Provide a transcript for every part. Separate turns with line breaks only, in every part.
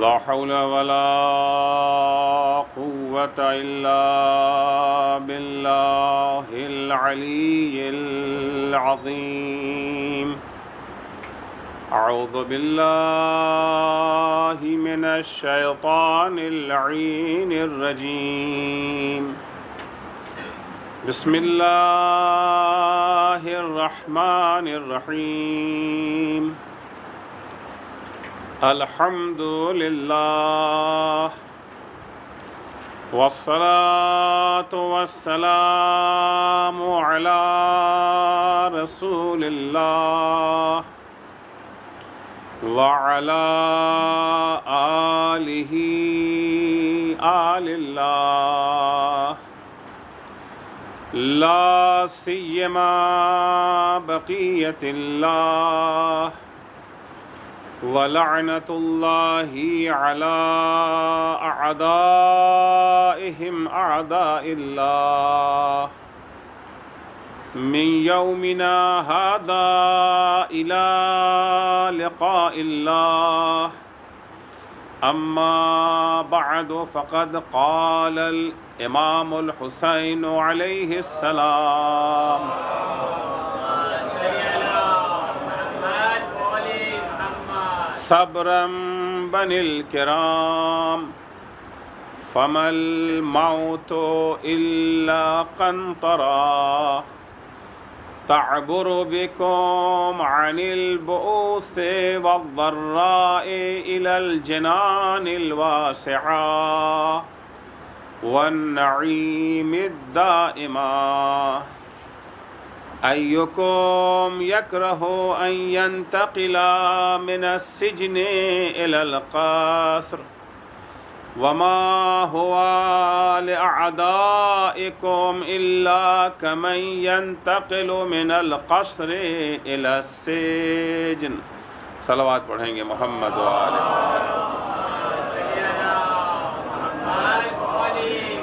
لا حول ولا قوة إلا بالله العلي العظيم. أعوذ بالله من الشيطان اللعين الرجيم. بسم الله الرحمن الرحيم. الحمد لله والصلاة والسلام على رسول الله وعلى آل الله لا سيما بقية الله ولعنة الله على أعدائهم أعداء الله من يومنا هذا إلى لقاء الله. أما بعد فقد قال الإمام الحسين عليه السلام: صبرا بني الكرام فما الموت إلا قنطرة تعبر بكم عن البؤوس والضراء إلى الجنان الواسعة والنعيم الدائمة. أيكم يكره أن ينتقل من السجن إلى القصر وما هو لأعدائكم إلا كمن ينتقل من القصر إلى السجن. صلوات پڑھیں گے محمد وآلہ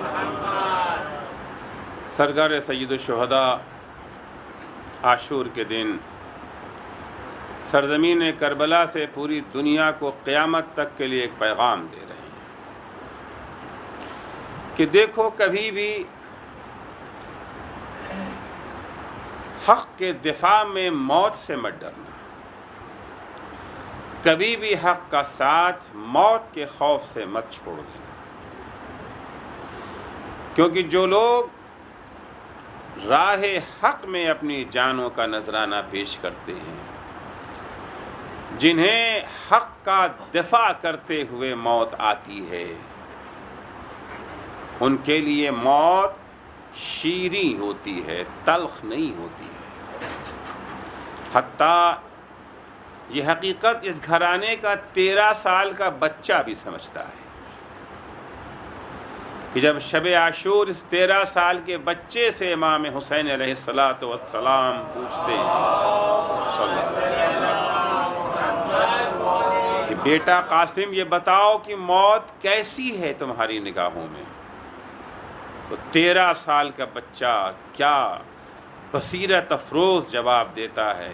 محمد. سرکار سید الشہداء عاشور کے دن سرزمین کربلا سے پوری دنیا کو قیامت تک کے لیے ایک پیغام دے رہے ہیں کہ دیکھو، کبھی بھی حق کے دفاع میں موت سے مت ڈرنا، کبھی بھی حق کا ساتھ موت کے خوف سے مت چھوڑ دینا، کیونکہ جو لوگ راہ حق میں اپنی جانوں کا نذرانہ پیش کرتے ہیں، جنہیں حق کا دفاع کرتے ہوئے موت آتی ہے، ان کے لیے موت شیریں ہوتی ہے، تلخ نہیں ہوتی ہے. حتیٰ یہ حقیقت اس گھرانے کا 13 سال کا بچہ بھی سمجھتا ہے کہ جب شب عاشور اس 13 سال کے بچے سے امام حسین علیہ السلام پوچھتے ہیں کہ بیٹا قاسم، یہ بتاؤ کہ موت کیسی ہے تمہاری نگاہوں میں، تو 13 سال کا بچہ کیا بصیرت افروز جواب دیتا ہے: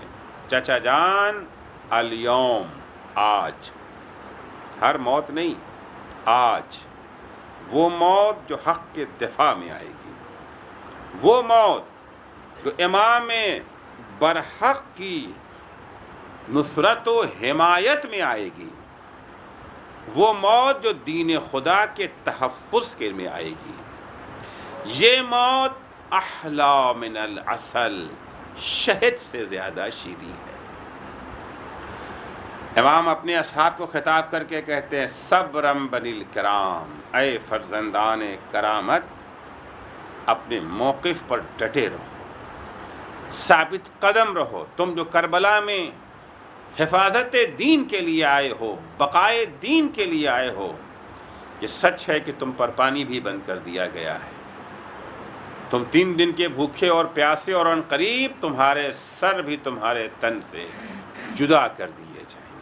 چچا جان، الیوم، آج. ہر موت نہیں، آج. وہ موت جو حق کے دفاع میں آئے گی، وہ موت جو امام برحق کی نصرت و حمایت میں آئے گی، وہ موت جو دین خدا کے تحفظ کے میں آئے گی، یہ موت احلی من العسل، شہد سے زیادہ شیریں ہے. امام اپنے اصحاب کو خطاب کر کے کہتے ہیں: صبرم بنی الکرام، اے فرزندان کرامت، اپنے موقف پر ڈٹے رہو، ثابت قدم رہو. تم جو کربلا میں حفاظت دین کے لیے آئے ہو، بقائے دین کے لیے آئے ہو، یہ سچ ہے کہ تم پر پانی بھی بند کر دیا گیا ہے. تم 3 دن کے بھوکے اور پیاسے، اور ان قریب تمہارے سر بھی تمہارے تن سے جدا کر دیے جائیں گے.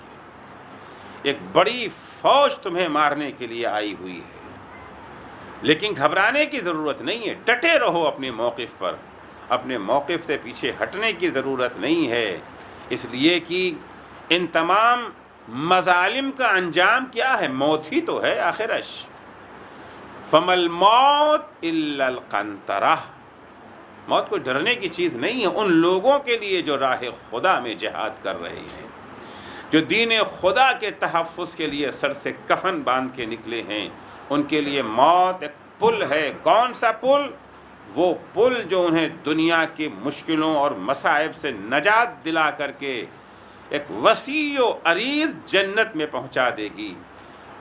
ایک بڑی فوج تمہیں مارنے کے لیے آئی ہوئی ہے، لیکن گھبرانے کی ضرورت نہیں ہے. ڈٹے رہو اپنے موقف پر، اپنے موقف سے پیچھے ہٹنے کی ضرورت نہیں ہے، اس لیے کہ ان تمام مظالم کا انجام کیا ہے؟ موت ہی تو ہے آخرش۔ فَمَا الْمَوْتُ إِلَّا الْقَنْطَرَةُ، موت کوئی ڈرنے کی چیز نہیں ہے ان لوگوں کے لیے جو راہ خدا میں جہاد کر رہے ہیں، جو دین خدا کے تحفظ کے لیے سر سے کفن باندھ کے نکلے ہیں، ان کے لیے موت ایک پل ہے۔ کون سا پل؟ وہ پل جو انہیں دنیا کی مشکلوں اور مصائب سے نجات دلا کر کے ایک وسیع و عریض جنت میں پہنچا دے گی،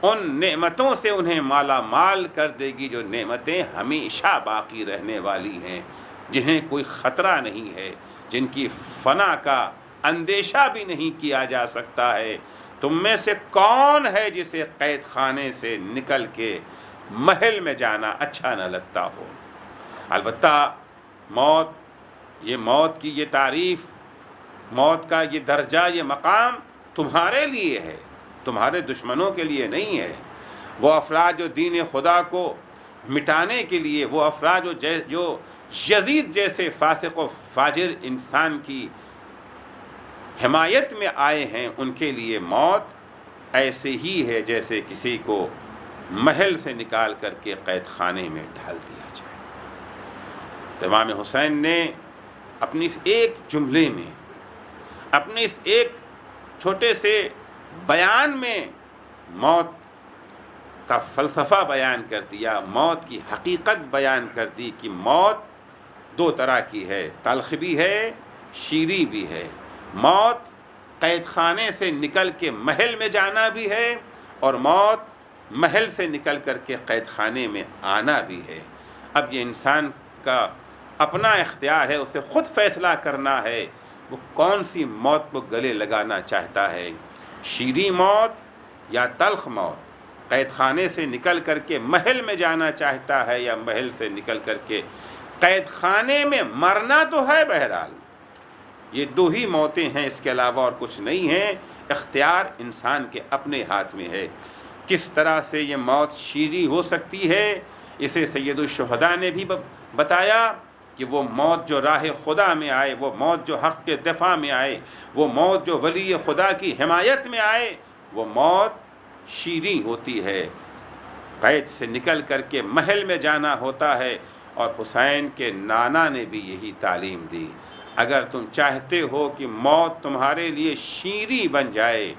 ان نعمتوں سے انہیں مالا مال کر دے گی جو نعمتیں ہمیشہ باقی رہنے والی ہیں، جنہیں کوئی خطرہ نہیں ہے، جن کی فنا کا اندیشہ بھی نہیں کیا جا سکتا ہے۔ تم میں سے کون ہے جسے قید خانے سے نکل کے محل میں جانا اچھا نہ لگتا ہو؟ البتہ موت کی یہ تعریف، موت کا یہ درجہ، یہ مقام تمہارے لیے ہے، تمہارے دشمنوں کے لیے نہیں ہے۔ وہ افراد جو دین خدا کو مٹانے کے لیے، وہ افراد جو یزید جیسے فاسق و فاجر انسان کی حمایت میں آئے ہیں، ان کے لیے موت ایسے ہی ہے جیسے کسی کو محل سے نکال کر کے قید خانے میں ڈال دیا جائے۔ تو امام حسین نے اپنی اس ایک جملے میں، اپنے اس ایک چھوٹے سے بیان میں موت کا فلسفہ بیان کر دیا، موت کی حقیقت بیان کر دی کہ موت دو طرح کی ہے، تلخ بھی ہے، شیریں بھی ہے۔ موت قید خانے سے نکل کے محل میں جانا بھی ہے، اور موت محل سے نکل کر کے قید خانے میں آنا بھی ہے۔ اب یہ انسان کا اپنا اختیار ہے، اسے خود فیصلہ کرنا ہے وہ کون سی موت کو گلے لگانا چاہتا ہے، شیریں موت یا تلخ موت، قید خانے سے نکل کر کے محل میں جانا چاہتا ہے یا محل سے نکل کر کے قید خانے میں مرنا تو ہے۔ بہرحال یہ دو ہی موتیں ہیں، اس کے علاوہ اور کچھ نہیں ہیں۔ اختیار انسان کے اپنے ہاتھ میں ہے۔ کس طرح سے یہ موت شیریں ہو سکتی ہے، اسے سید الشہداء نے بھی بتایا کہ وہ موت جو راہ خدا میں آئے، وہ موت جو حق کے دفاع میں آئے، وہ موت جو ولی خدا کی حمایت میں آئے، وہ موت شیریں ہوتی ہے، قید سے نکل کر کے محل میں جانا ہوتا ہے۔ اور حسین کے نانا نے بھی یہی تعلیم دی، اگر تم چاہتے ہو کہ موت تمہارے لیے شیریں بن جائے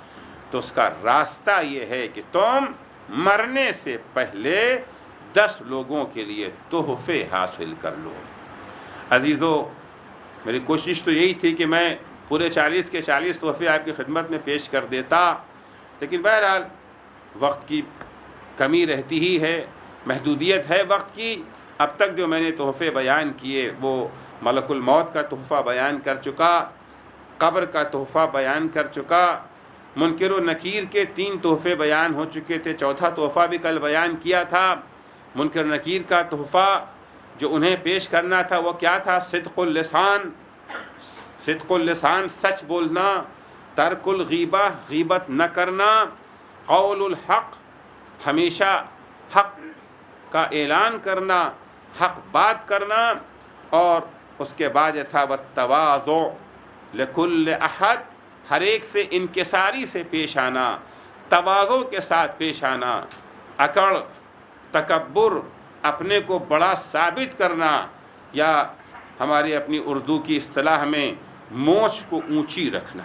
تو اس کا راستہ یہ ہے کہ تم مرنے سے پہلے 10 لوگوں کے لیے تحفے حاصل کر لو۔ عزیزو، میری کوشش تو یہی تھی کہ میں پورے 40 کے 40 تحفے آپ کی خدمت میں پیش کر دیتا، لیکن بہرحال وقت کی کمی رہتی ہی ہے، محدودیت ہے وقت کی۔ اب تک جو میں نے تحفے بیان کیے وہ ملک الموت کا تحفہ بیان کر چکا، قبر کا تحفہ بیان کر چکا، منکر و نکیر کے 3 تحفے بیان ہو چکے تھے، چوتھا تحفہ بھی کل بیان کیا تھا۔ منکر نکیر کا تحفہ جو انہیں پیش کرنا تھا وہ کیا تھا؟ صدق اللسان، صدق اللسان سچ بولنا، ترک الغیبہ غیبت نہ کرنا، قول الحق ہمیشہ حق کا اعلان کرنا، حق بات کرنا، اور اس کے بعد یہ تھا والتواضع لکل احد، ہر ایک سے انکساری سے پیش آنا، تواضع کے ساتھ پیش آنا، اکڑ تکبر اپنے کو بڑا ثابت کرنا، یا ہماری اپنی اردو کی اصطلاح میں مونچھ کو اونچی رکھنا۔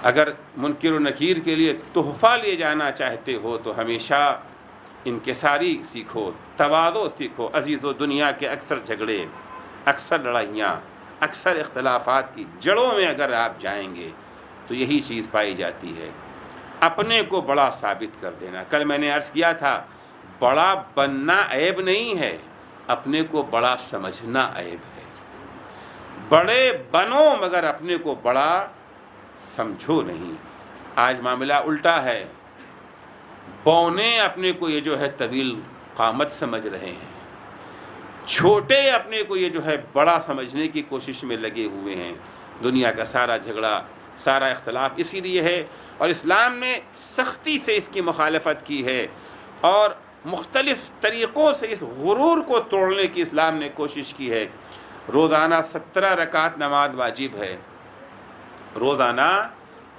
اگر منکر و نکیر کے لیے تحفہ لے جانا چاہتے ہو تو ہمیشہ انکساری سیکھو، تواضع سیکھو۔ عزیزو، دنیا کے اکثر جھگڑے، اکثر لڑائیاں، اکثر اختلافات کی جڑوں میں اگر آپ جائیں گے تو یہی چیز پائی جاتی ہے، اپنے کو بڑا ثابت کر دینا۔ کل میں نے عرض کیا تھا، بڑا بننا عیب نہیں ہے، اپنے کو بڑا سمجھنا عیب ہے۔ بڑے بنو مگر اپنے کو بڑا سمجھو نہیں۔ آج معاملہ الٹا ہے، بونے اپنے کو یہ جو ہے طویل قامت سمجھ رہے ہیں، چھوٹے اپنے کو یہ جو ہے بڑا سمجھنے کی کوشش میں لگے ہوئے ہیں۔ دنیا کا سارا جھگڑا، سارا اختلاف اسی لیے ہے، اور اسلام نے سختی سے اس کی مخالفت کی ہے، اور مختلف طریقوں سے اس غرور کو توڑنے کی اسلام نے کوشش کی ہے۔ روزانہ 17 رکعت نماز واجب ہے، روزانہ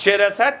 64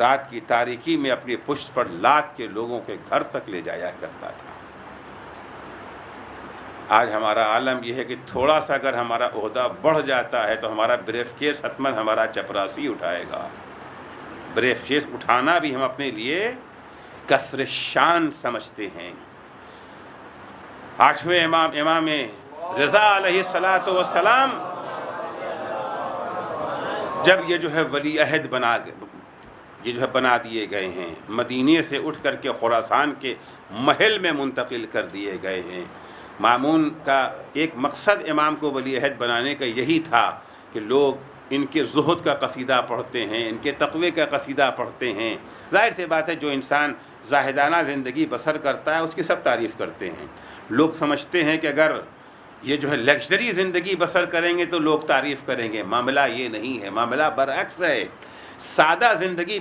رات کی تاریکی میں اپنی پشت پر لاد کے لوگوں کے گھر تک لے جایا کرتا تھا۔ آج ہمارا عالم یہ ہے کہ تھوڑا سا اگر ہمارا عہدہ بڑھ جاتا ہے تو ہمارا بریف کیس حتماً ہمارا چپراسی اٹھائے گا۔ بریف کیس اٹھانا بھی ہم اپنے لیے کسر شان سمجھتے ہیں۔ 8ویں امام رضا علیہ السلام جب یہ جو ہے ولی عہد بنا دیے گئے ہیں، مدینے سے اٹھ کر کے خراسان کے محل میں منتقل کر دیے گئے ہیں۔ مامون کا ایک مقصد امام کو ولی عہد بنانے کا یہی تھا کہ لوگ ان کے زہد کا قصیدہ پڑھتے ہیں، ان کے تقوی کا قصیدہ پڑھتے ہیں۔ ظاہر سی بات ہے جو انسان زاہدانہ زندگی بسر کرتا ہے اس کی سب تعریف کرتے ہیں۔ لوگ سمجھتے ہیں کہ اگر یہ جو ہے لگژری زندگی بسر کریں گے تو لوگ تعریف کریں گے، معاملہ یہ نہیں ہے، معاملہ برعکس ہے۔ سادہ زندگی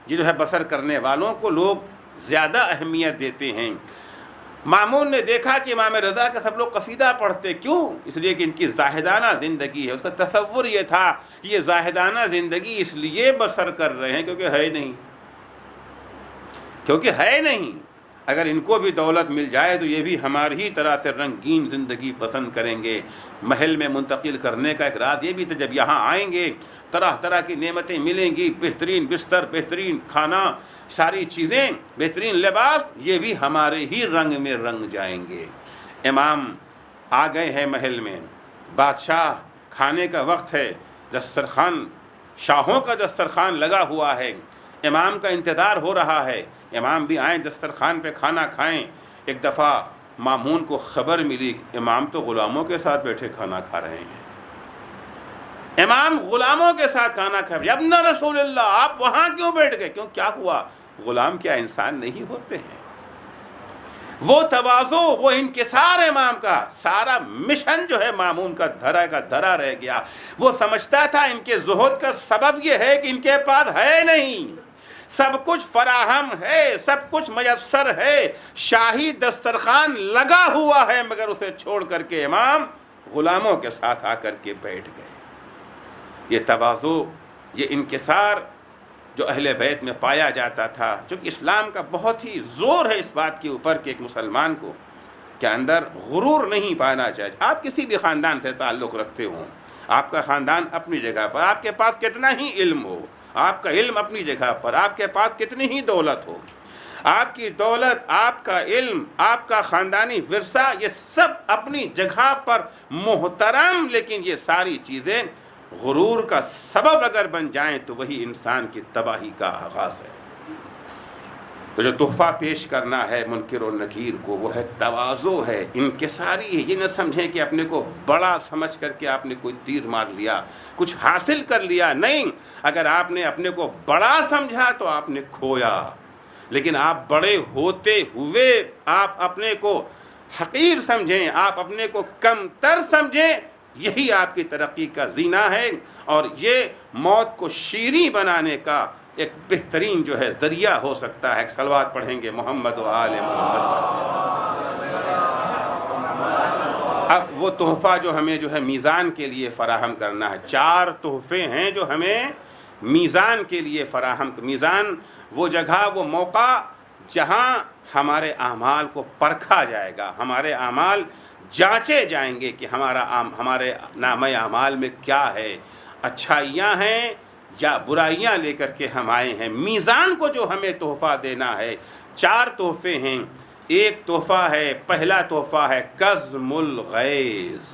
یہ جو ہے بسر کرنے والوں کو لوگ زیادہ اہمیت دیتے ہیں۔ مامون نے دیکھا کہ امام رضا کا سب لوگ قصیدہ پڑھتے، کیوں؟ اس لیے کہ ان کی زاہدانہ زندگی ہے۔ اس کا تصور یہ تھا کہ یہ زاہدانہ زندگی اس لیے بسر کر رہے ہیں کیونکہ ہے نہیں۔ اگر ان کو بھی دولت مل جائے تو یہ بھی ہماری ہی طرح سے رنگین زندگی پسند کریں گے۔ محل میں منتقل کرنے کا ایک راز یہ بھی تھا، جب یہاں آئیں گے طرح طرح کی نعمتیں ملیں گی، بہترین بستر، بہترین کھانا، ساری چیزیں، بہترین لباس، یہ بھی ہمارے ہی رنگ میں رنگ جائیں گے۔ امام آ گئے ہیں محل میں، بادشاہ کھانے کا وقت ہے، دسترخوان شاہوں کا دسترخوان لگا ہوا ہے، امام کا انتظار ہو رہا ہے، امام بھی آئیں دسترخوان پہ کھانا کھائیں۔ ایک دفعہ مامون کو خبر ملی امام تو غلاموں کے ساتھ بیٹھے کھانا کھا رہے ہیں۔ امام غلاموں کے ساتھ کھانا کھا رہے ہیں۔ ابن رسول اللہ آپ وہاں کیوں بیٹھ گئے؟ کیوں، کیا ہوا؟ غلام کیا انسان نہیں ہوتے ہیں؟ وہ تواضع، وہ انکسار امام کا، سارا مشن جو ہے مامون کا دھرا رہ گیا۔ وہ سمجھتا تھا ان کے زہد کا سبب یہ ہے کہ ان کے پاس ہے نہیں، سب کچھ فراہم ہے، سب کچھ میسر ہے، شاہی دسترخوان لگا ہوا ہے، مگر اسے چھوڑ کر کے امام غلاموں کے ساتھ آ کر کے بیٹھ گئے۔ یہ تواضع، یہ انکسار جو اہل بیت میں پایا جاتا تھا، چونکہ اسلام کا بہت ہی زور ہے اس بات کے اوپر کہ ایک مسلمان کو کے اندر غرور نہیں پانا چاہیے۔ آپ کسی بھی خاندان سے تعلق رکھتے ہوں، آپ کا خاندان اپنی جگہ پر، آپ کے پاس کتنا ہی علم ہو، آپ کا علم اپنی جگہ پر، آپ کے پاس کتنی ہی دولت ہو، آپ کی دولت، آپ کا علم، آپ کا خاندانی ورثہ، یہ سب اپنی جگہ پر محترم، لیکن یہ ساری چیزیں غرور کا سبب اگر بن جائیں تو وہی انسان کی تباہی کا آغاز ہے۔ تو جو تحفہ پیش کرنا ہے منکر و نکیر کو، وہ ہے تواضع ہے، انکساری ہے۔ یہ نہ سمجھیں کہ اپنے کو بڑا سمجھ کر کے آپ نے کوئی تیر مار لیا، کچھ حاصل کر لیا، نہیں۔ اگر آپ نے اپنے کو بڑا سمجھا تو آپ نے کھویا، لیکن آپ بڑے ہوتے ہوئے آپ اپنے کو حقیر سمجھیں، آپ اپنے کو کم تر سمجھیں، یہی آپ کی ترقی کا زینہ ہے، اور یہ موت کو شیریں بنانے کا ایک بہترین جو ہے ذریعہ ہو سکتا ہے۔ ایک صلوات پڑھیں گے محمد و آل محمد پر۔ اب وہ تحفہ جو ہمیں جو ہے میزان کے لیے فراہم کرنا ہے، 4 تحفے ہیں جو ہمیں میزان کے لیے فراہم۔ میزان وہ جگہ، وہ موقع جہاں ہمارے اعمال کو پرکھا جائے گا، ہمارے اعمال جانچے جائیں گے کہ ہمارے نامہ اعمال میں کیا ہے، اچھائیاں ہیں یا برائیاں لے کر کے ہم آئے ہیں۔ میزان کو جو ہمیں تحفہ دینا ہے، 4 تحفے ہیں۔ ایک تحفہ ہے، پہلا تحفہ ہے کظم الغیظ۔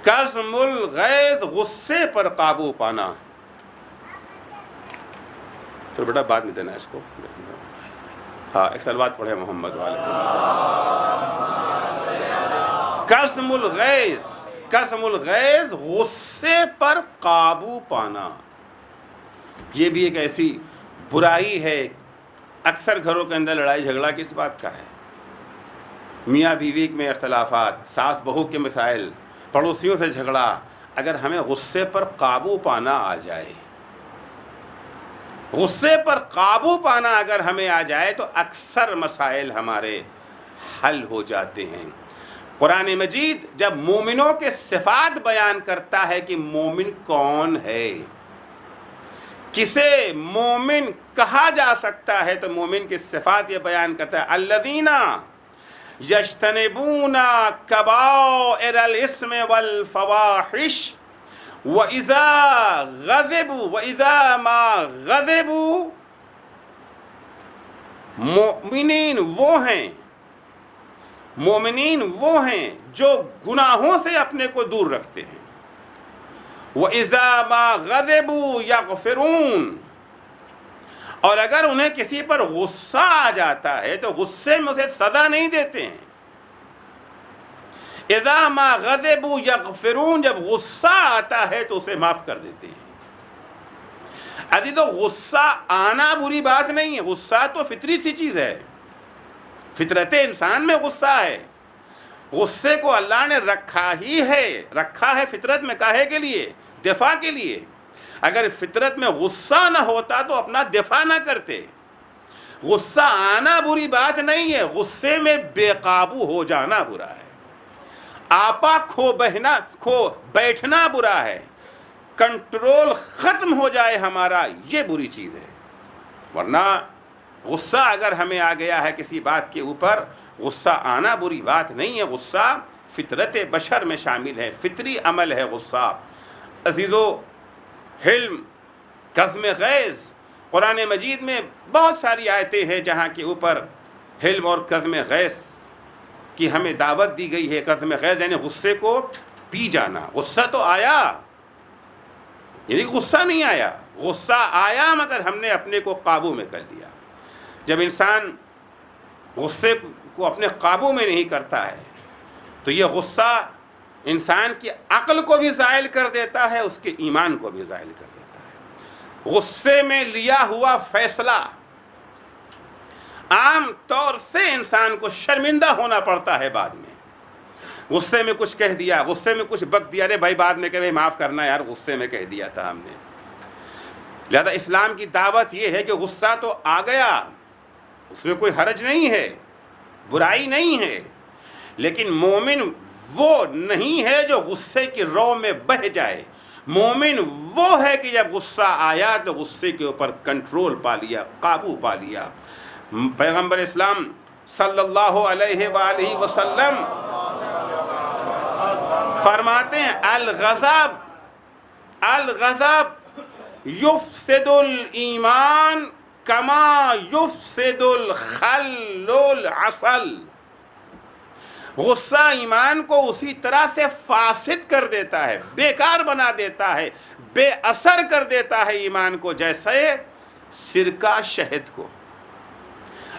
کظم الغیظ، غصے پر قابو پانا۔ چلو بیٹا بعد میں دینا اس کو، ہاں ایک صلوات پڑھے محمد والے۔ کظم الغیظ، کظم الغیظ، غصے پر قابو پانا۔ یہ بھی ایک ایسی برائی ہے، اکثر گھروں کے اندر لڑائی جھگڑا کس بات کا ہے؟ میاں بیوی میں اختلافات، ساس بہو کے مسائل، پڑوسیوں سے جھگڑا۔ اگر ہمیں غصے پر قابو پانا آ جائے، غصے پر قابو پانا اگر ہمیں آ جائے تو اکثر مسائل ہمارے حل ہو جاتے ہیں۔ قرآن مجید جب مومنوں کے صفات بیان کرتا ہے کہ مومن کون ہے، کسے مومن کہا جا سکتا ہے تو مومن کی صفات یہ بیان کرتا ہے، الذین یجتنبون کبائر الاسم والفواحش وَإِذَا غَضِبُوا وَإِذَا مَا غَضِبُوا. مومنین وہ ہیں جو گناہوں سے اپنے کو دور رکھتے ہیں. وَإِذَا مَا غَضِبُوا يَغْفِرُونَ. اور اگر انہیں کسی پر غصہ آ جاتا ہے تو غصے میں اسے سزا نہیں دیتے ہیں. اذا ما غضبوا یغفرون. جب غصہ آتا ہے تو اسے معاف کر دیتے ہیں. عزیزو، غصہ آنا بری بات نہیں ہے، غصہ تو فطری سی چیز ہے، فطرت انسان میں غصہ ہے. غصے کو اللہ نے رکھا ہے فطرت میں، کاہے کے لیے؟ دفاع کے لیے. اگر فطرت میں غصہ نہ ہوتا تو اپنا دفاع نہ کرتے. غصہ آنا بری بات نہیں ہے، غصے میں بے قابو ہو جانا برا ہے. آپا کھو بیٹھنا برا ہے. کنٹرول ختم ہو جائے ہمارا، یہ بری چیز ہے. ورنہ غصہ اگر ہمیں آ گیا ہے کسی بات کے اوپر، غصہ آنا بری بات نہیں ہے. غصہ فطرت بشر میں شامل ہے، فطری عمل ہے غصہ. عزیزو، حلم، کظم غیظ، قرآن مجید میں بہت ساری آیتیں ہیں جہاں کے اوپر حلم اور کظم غیظ کی ہمیں دعوت دی گئی ہے. کظم غیظ یعنی غصے کو پی جانا. غصہ تو آیا، یعنی غصہ نہیں آیا، غصہ آیا مگر ہم نے اپنے کو قابو میں کر لیا. جب انسان غصے کو اپنے قابو میں نہیں کرتا ہے تو یہ غصہ انسان کی عقل کو بھی زائل کر دیتا ہے، اس کے ایمان کو بھی زائل کر دیتا ہے. غصے میں لیا ہوا فیصلہ عام طور سے انسان کو شرمندہ ہونا پڑتا ہے بعد میں. غصے میں کچھ کہہ دیا، غصے میں کچھ بک دیا، ارے بھائی بعد میں کہ معاف کرنا یار، غصے میں کہہ دیا تھا ہم نے. لہذا اسلام کی دعوت یہ ہے کہ غصہ تو آ گیا، اس میں کوئی حرج نہیں ہے، برائی نہیں ہے، لیکن مومن وہ نہیں ہے جو غصے کی رو میں بہہ جائے. مومن وہ ہے کہ جب غصہ آیا تو غصے کے اوپر کنٹرول پا لیا، قابو پا لیا. پیغمبر اسلام صلی اللہ علیہ وآلہ وسلم فرماتے ہیں الغضب یفسد الایمان کما یفسد الخل العسل. غصہ ایمان کو اسی طرح سے فاسد کر دیتا ہے، بیکار بنا دیتا ہے، بے اثر کر دیتا ہے ایمان کو، جیسے سرکہ شہد کو.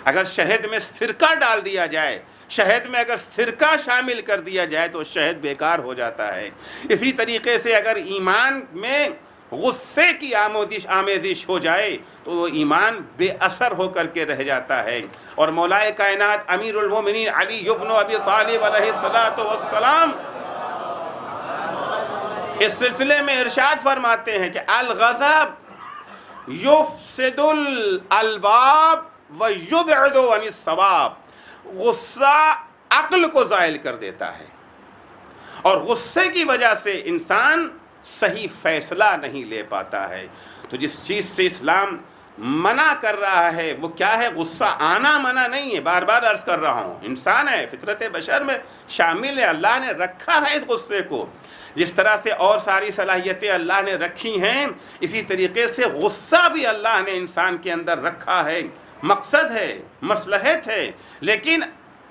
اگر شہد میں سرکہ ڈال دیا جائے، شہد میں اگر سرکہ شامل کر دیا جائے تو شہد بیکار ہو جاتا ہے. اسی طریقے سے اگر ایمان میں غصے کی آمیزش ہو جائے تو وہ ایمان بے اثر ہو کر کے رہ جاتا ہے. اور مولائے کائنات امیر المومنین علی ابن ابی طالب علیہ السلام اس سلسلے میں ارشاد فرماتے ہیں کہ الغضب یفسد الالباب ویبعد عن الصواب. غصہ عقل کو زائل کر دیتا ہے اور غصے کی وجہ سے انسان صحیح فیصلہ نہیں لے پاتا ہے. تو جس چیز سے اسلام منع کر رہا ہے وہ کیا ہے؟ غصہ آنا منع نہیں ہے. بار بار عرض کر رہا ہوں، انسان ہے، فطرت بشر میں شامل ہے. اللہ نے رکھا ہے اس غصے کو. جس طرح سے اور ساری صلاحیتیں اللہ نے رکھی ہیں، اسی طریقے سے غصہ بھی اللہ نے انسان کے اندر رکھا ہے. مقصد ہے، مصلحت ہے، لیکن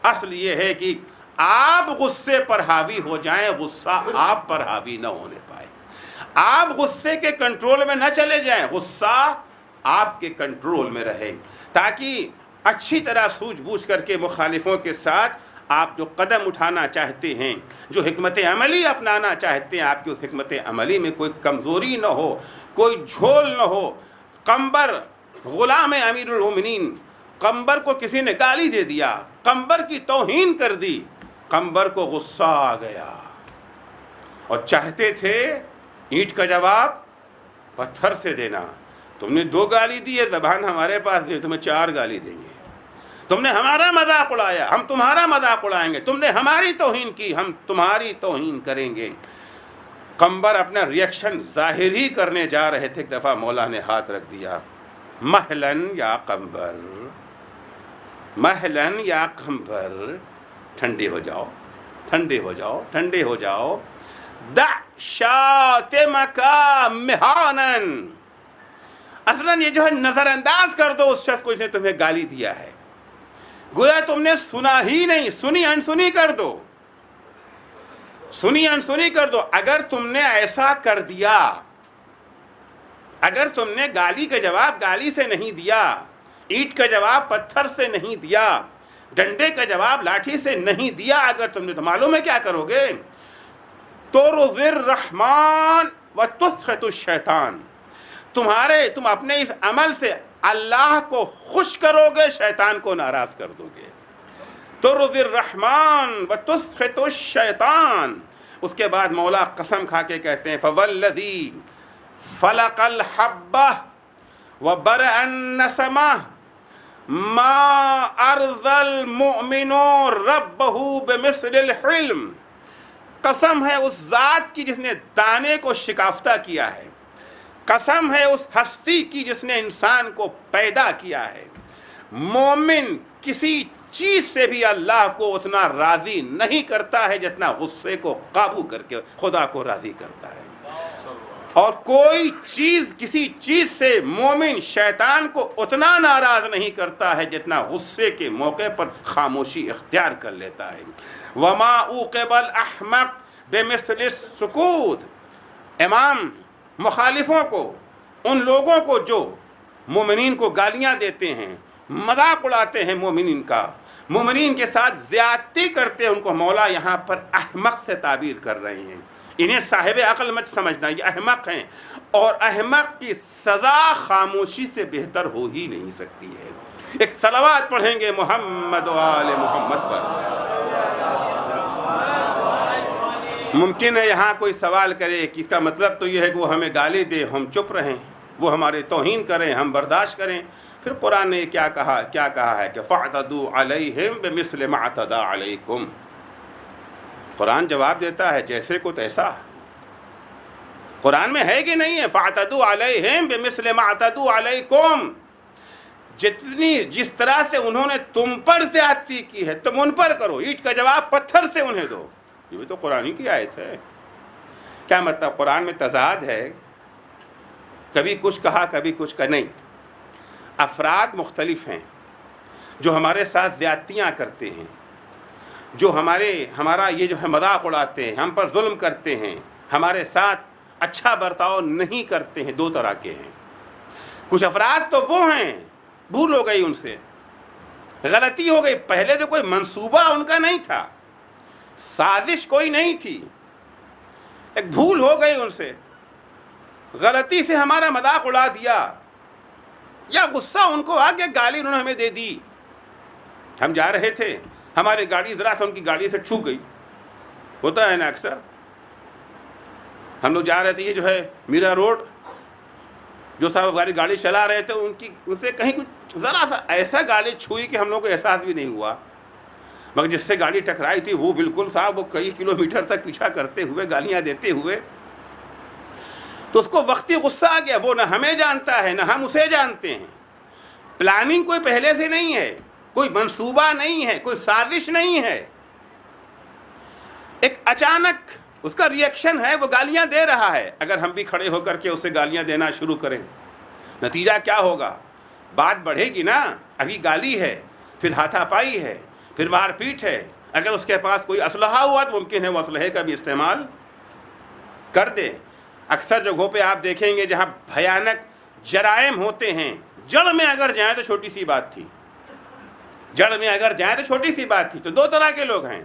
اصل یہ ہے کہ آپ غصے پر حاوی ہو جائیں، غصہ آپ پر حاوی نہ ہونے پائے. آپ غصے کے کنٹرول میں نہ چلے جائیں، غصہ آپ کے کنٹرول میں رہے، تاکہ اچھی طرح سوجھ بوجھ کر کے مخالفوں کے ساتھ آپ جو قدم اٹھانا چاہتے ہیں، جو حکمت عملی اپنانا چاہتے ہیں، آپ کی اس حکمت عملی میں کوئی کمزوری نہ ہو، کوئی جھول نہ ہو. قمبر غلام امیر المومنین، قمبر کو کسی نے گالی دے دیا، قمبر کی توہین کر دی. قمبر کو غصہ آ گیا اور چاہتے تھے اینٹ کا جواب پتھر سے دینا. تم نے 2 گالی دی ہے، زبان ہمارے پاس بھی، تمہیں 4 گالی دیں گے. تم نے ہمارا مذاق اڑایا، ہم تمہارا مذاق اڑائیں گے. تم نے ہماری توہین کی، ہم تمہاری توہین کریں گے. قمبر اپنا ریئیکشن ظاہر ہی کرنے جا رہے تھے، ایک دفعہ مولا نے ہاتھ رکھ دیا، مہلن یا قمبر، مہلن یا قمبر، ٹھنڈے ہو جاؤ، ٹھنڈے ہو جاؤ، ٹھنڈے ہو جاؤ، دع شاتمک مہانن، اصلاً یہ جو ہے نظر انداز کر دو اس شخص کو جس نے تمہیں گالی دیا ہے، گویا تم نے سنا ہی نہیں، سنی انسنی کر دو، سنی انسنی کر دو۔ اگر تم نے ایسا کر دیا، اگر تم نے گالی کا جواب گالی سے نہیں دیا، اینٹ کا جواب پتھر سے نہیں دیا، ڈنڈے کا جواب لاٹھی سے نہیں دیا، اگر تم نے، تو معلوم ہے کیا کرو گے؟ ترضی الرحمن وتسخط الشیطان، تم اپنے اس عمل سے اللہ کو خوش کرو گے، شیطان کو ناراض کر دو گے۔ ترضی الرحمن وتسخط الشیطان۔ اس کے بعد مولا قسم کھا کے کہتے ہیں فوالذی فلق الحبہ وبرأ النسمہ ما ارضى المؤمن ربہ بمثل الحلم، قسم ہے اس ذات کی جس نے دانے کو شکافتہ کیا ہے، قسم ہے اس ہستی کی جس نے انسان کو پیدا کیا ہے، مومن کسی چیز سے بھی اللہ کو اتنا راضی نہیں کرتا ہے جتنا غصے کو قابو کر کے خدا کو راضی کرتا ہے، اور کوئی چیز، کسی چیز سے مومن شیطان کو اتنا ناراض نہیں کرتا ہے جتنا غصے کے موقع پر خاموشی اختیار کر لیتا ہے۔ وما اوقب الاحمق بمثل السکوت، امام مخالفوں کو، ان لوگوں کو جو مومنین کو گالیاں دیتے ہیں، مذاق اڑاتے ہیں مومنین کا، مومنین کے ساتھ زیادتی کرتے ہیں، ان کو مولا یہاں پر احمق سے تعبیر کر رہے ہیں۔ انہیں صاحب عقل مت سمجھنا، یہ احمق ہیں، اور احمق کی سزا خاموشی سے بہتر ہو ہی نہیں سکتی ہے۔ ایک صلوات پڑھیں گے محمد و آل محمد پر۔ ممکن ہے یہاں کوئی سوال کرے کہ اس کا مطلب تو یہ ہے کہ وہ ہمیں گالی دے، ہم چپ رہیں، وہ ہمارے توہین کریں، ہم برداشت کریں۔ پھر قرآن نے کیا کہا ہے کہ فَاعْتَدُوا عَلَيْهِمْ بِمِثْلِ مَا اعْتَدَىٰ عَلَيْكُمْ۔ قرآن جواب دیتا ہے جیسے کو تیسا۔ قرآن میں ہے کہ نہیں ہے فَاعْتَدُوا عَلَيْهِمْ بِمِثْلِ مَا اعْتَدُوا عَلَيْكُمْ، جس طرح سے انہوں نے تم پر زیادتی کی ہے تم ان پر کرو، اینٹ کا جواب پتھر سے انہیں دو۔ یہ بھی تو قرآن کی آیت ہے۔ کیا مطلب؟ قرآن میں تضاد ہے، کبھی کچھ کہا کبھی کچھ کا نہیں۔ افراد مختلف ہیں جو ہمارے ساتھ زیادتیاں کرتے ہیں، جو ہمارا یہ جو ہے مذاق اڑاتے ہیں، ہم پر ظلم کرتے ہیں، ہمارے ساتھ اچھا برتاؤ نہیں کرتے ہیں، دو طرح کے ہیں۔ کچھ افراد تو وہ ہیں، بھول ہو گئی ان سے، غلطی ہو گئی، پہلے تو کوئی منصوبہ ان کا نہیں تھا، سازش کوئی نہیں تھی، ایک بھول ہو گئی ان سے، غلطی سے ہمارا مذاق اڑا دیا، یا غصہ ان کو آ گیا، گالی انہوں نے ہمیں دے دی۔ ہم جا رہے تھے، ہماری گاڑی ذرا سے ان کی گاڑی سے چھو گئی، ہوتا ہے نا اکثر۔ ہم لوگ جا رہے تھے، یہ جو ہے میرا روڈ، جو صاحب گاڑی چلا رہے تھے ان سے کہیں کچھ ذرا سا ایسا گاڑی چھوئی کہ ہم لوگوں کو احساس بھی نہیں ہوا، مگر جس سے گاڑی ٹکرائی تھی وہ بالکل صاحب وہ کئی کلومیٹر تک پیچھا کرتے ہوئے، گالیاں دیتے ہوئے، تو اس کو وقتی غصہ آ گیا۔ وہ نہ ہمیں جانتا ہے نہ ہم اسے جانتے ہیں، پلاننگ کوئی پہلے سے نہیں ہے، کوئی منصوبہ نہیں ہے، کوئی سازش نہیں ہے، ایک اچانک اس کا ریئیکشن ہے، وہ گالیاں دے رہا ہے۔ اگر ہم بھی کھڑے ہو کر کے اسے گالیاں دینا شروع کریں، نتیجہ کیا ہوگا؟ بات بڑھے گی نا۔ ابھی گالی ہے، پھر ہاتھا پائی ہے، پھر مار پیٹ ہے، اگر اس کے پاس کوئی اسلحہ ہوا تو ممکن ہے وہ اسلحے کا بھی استعمال کر دے۔ اکثر جگہوں پہ آپ دیکھیں گے جہاں بھیانک جرائم ہوتے ہیں، جڑ میں اگر جائیں تو چھوٹی سی بات تھی، جڑ میں اگر جائیں تو چھوٹی سی بات تھی۔ تو دو طرح کے لوگ ہیں،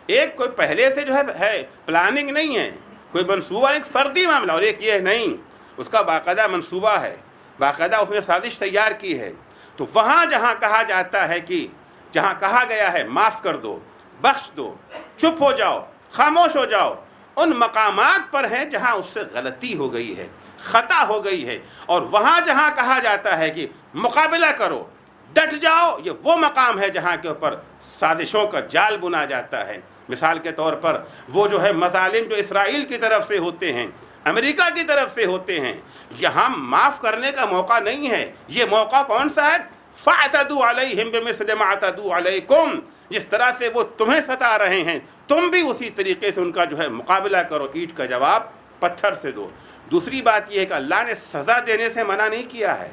ایک کوئی پہلے سے جو ہے پلاننگ نہیں ہے، کوئی منصوبہ، ایک فردی معاملہ، اور ایک یہ نہیں، اس کا باقاعدہ منصوبہ ہے، باقاعدہ اس نے سازش تیار کی ہے۔ تو وہاں جہاں کہا جاتا ہے کہ جہاں کہا گیا ہے معاف کر دو، بخش دو، چپ ہو جاؤ، خاموش ہو جاؤ، ان مقامات پر ہے جہاں اس سے غلطی ہو گئی ہے، خطا ہو گئی ہے۔ اور وہاں جہاں کہا جاتا ہے کہ مقابلہ کرو، ڈٹ جاؤ، یہ وہ مقام ہے جہاں کے اوپر سازشوں کا جال بنا جاتا ہے، مثال کے طور پر وہ جو ہے مظالم جو اسرائیل کی طرف سے ہوتے ہیں، امریکہ کی طرف سے ہوتے ہیں، یہاں معاف کرنے کا موقع نہیں ہے۔ یہ موقع کون سا ہے؟ فَاعْتَدُوا عَلَيْهِمْ بِمِثْلِ مَا اعْتَدُوا عَلَيْكُمْ، جس طرح سے وہ تمہیں ستا رہے ہیں تم بھی اسی طریقے سے ان کا جو ہے مقابلہ کرو، اینٹ کا جواب پتھر سے دو۔ دوسری بات یہ ہے کہ اللہ نے سزا دینے سے منع نہیں کیا ہے،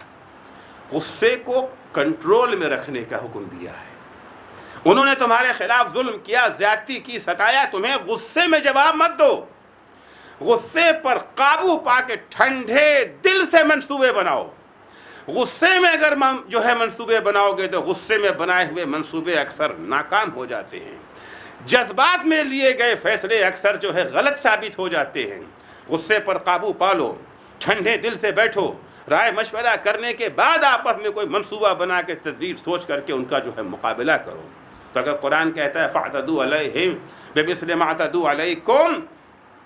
غصے کو کنٹرول میں رکھنے کا حکم دیا ہے۔ انہوں نے تمہارے خلاف ظلم کیا، زیادتی کی، ستایا تمہیں، غصے میں جواب مت دو، غصے پر قابو پا کے ٹھنڈے دل سے منصوبے بناؤ۔ غصے میں اگر جو ہے منصوبے بناؤ گے تو غصے میں بنائے ہوئے منصوبے اکثر ناکام ہو جاتے ہیں، جذبات میں لیے گئے فیصلے اکثر جو ہے غلط ثابت ہو جاتے ہیں۔ غصے پر قابو پا لو، ٹھنڈے دل سے بیٹھو، رائے مشورہ کرنے کے بعد آپس میں کوئی منصوبہ بنا کے تدبیر سوچ کر کے ان کا جو ہے مقابلہ کرو۔ تو اگر قرآن کہتا ہے فَاعْتَدُوا عَلَيْهِمْ بِمِثْلِ مَا اعْتَدُوا عَلَيْكُمْ،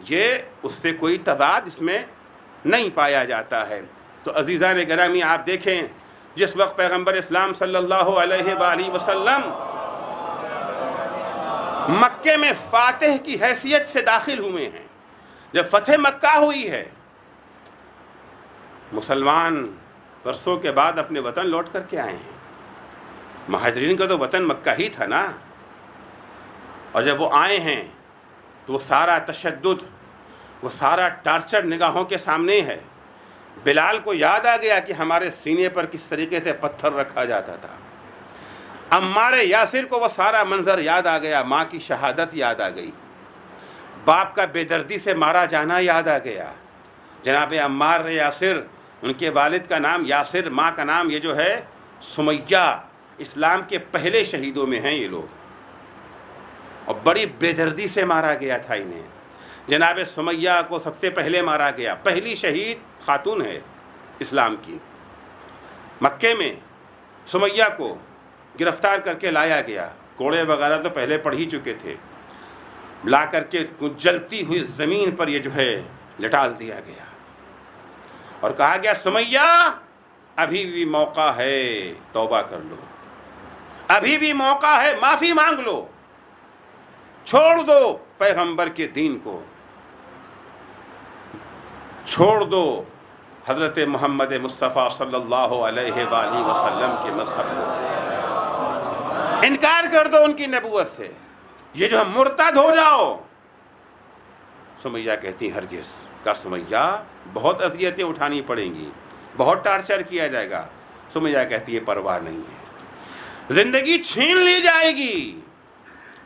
یہ اس سے کوئی تضاد اس میں نہیں پایا جاتا ہے۔ تو عزیزان گرامی، آپ دیکھیں جس وقت پیغمبر اسلام صلی اللہ علیہ وآلہ وسلم مکے میں فاتح کی حیثیت سے داخل ہوئے ہیں، جب فتح مکہ ہوئی ہے، مسلمان برسوں کے بعد اپنے وطن لوٹ کر کے آئے ہیں۔ مہاجرین کا تو وطن مکہ ہی تھا نا، اور جب وہ آئے ہیں تو وہ سارا تشدد، وہ سارا ٹارچر نگاہوں کے سامنے ہے۔ بلال کو یاد آ گیا کہ ہمارے سینے پر کس طریقے سے پتھر رکھا جاتا تھا۔ عمار یاسر کو وہ سارا منظر یاد آ گیا، ماں کی شہادت یاد آ گئی، باپ کا بے دردی سے مارا جانا یاد آ گیا۔ جناب عمار یاسر، ان کے والد کا نام یاسر، ماں کا نام یہ جو ہے سمیہ، اسلام کے پہلے شہیدوں میں ہیں یہ لوگ، اور بڑی بے دردی سے مارا گیا تھا انہیں۔ جناب سمیہ کو سب سے پہلے مارا گیا، پہلی شہید خاتون ہے اسلام کی۔ مکے میں سمیہ کو گرفتار کر کے لایا گیا، کوڑے وغیرہ تو پہلے پڑھ ہی چکے تھے، لا کر کے جلتی ہوئی زمین پر یہ جو ہے لٹال دیا گیا، اور کہا گیا سمیہ ابھی بھی موقع ہے، توبہ کر لو، ابھی بھی موقع ہے، معافی مانگ لو، چھوڑ دو پیغمبر کے دین کو، چھوڑ دو حضرت محمد مصطفیٰ صلی اللہ علیہ وآلہ وسلم کے مذہب کو، انکار کر دو ان کی نبوت سے، یہ جو ہم مرتد ہو جاؤ۔ سمیہ کہتی ہرگز، کا سمیہ بہت اذیتیں اٹھانی پڑیں گی، بہت ٹارچر کیا جائے گا۔ سمیہ کہتی ہے پرواہ نہیں ہے، زندگی چھین لی جائے گی۔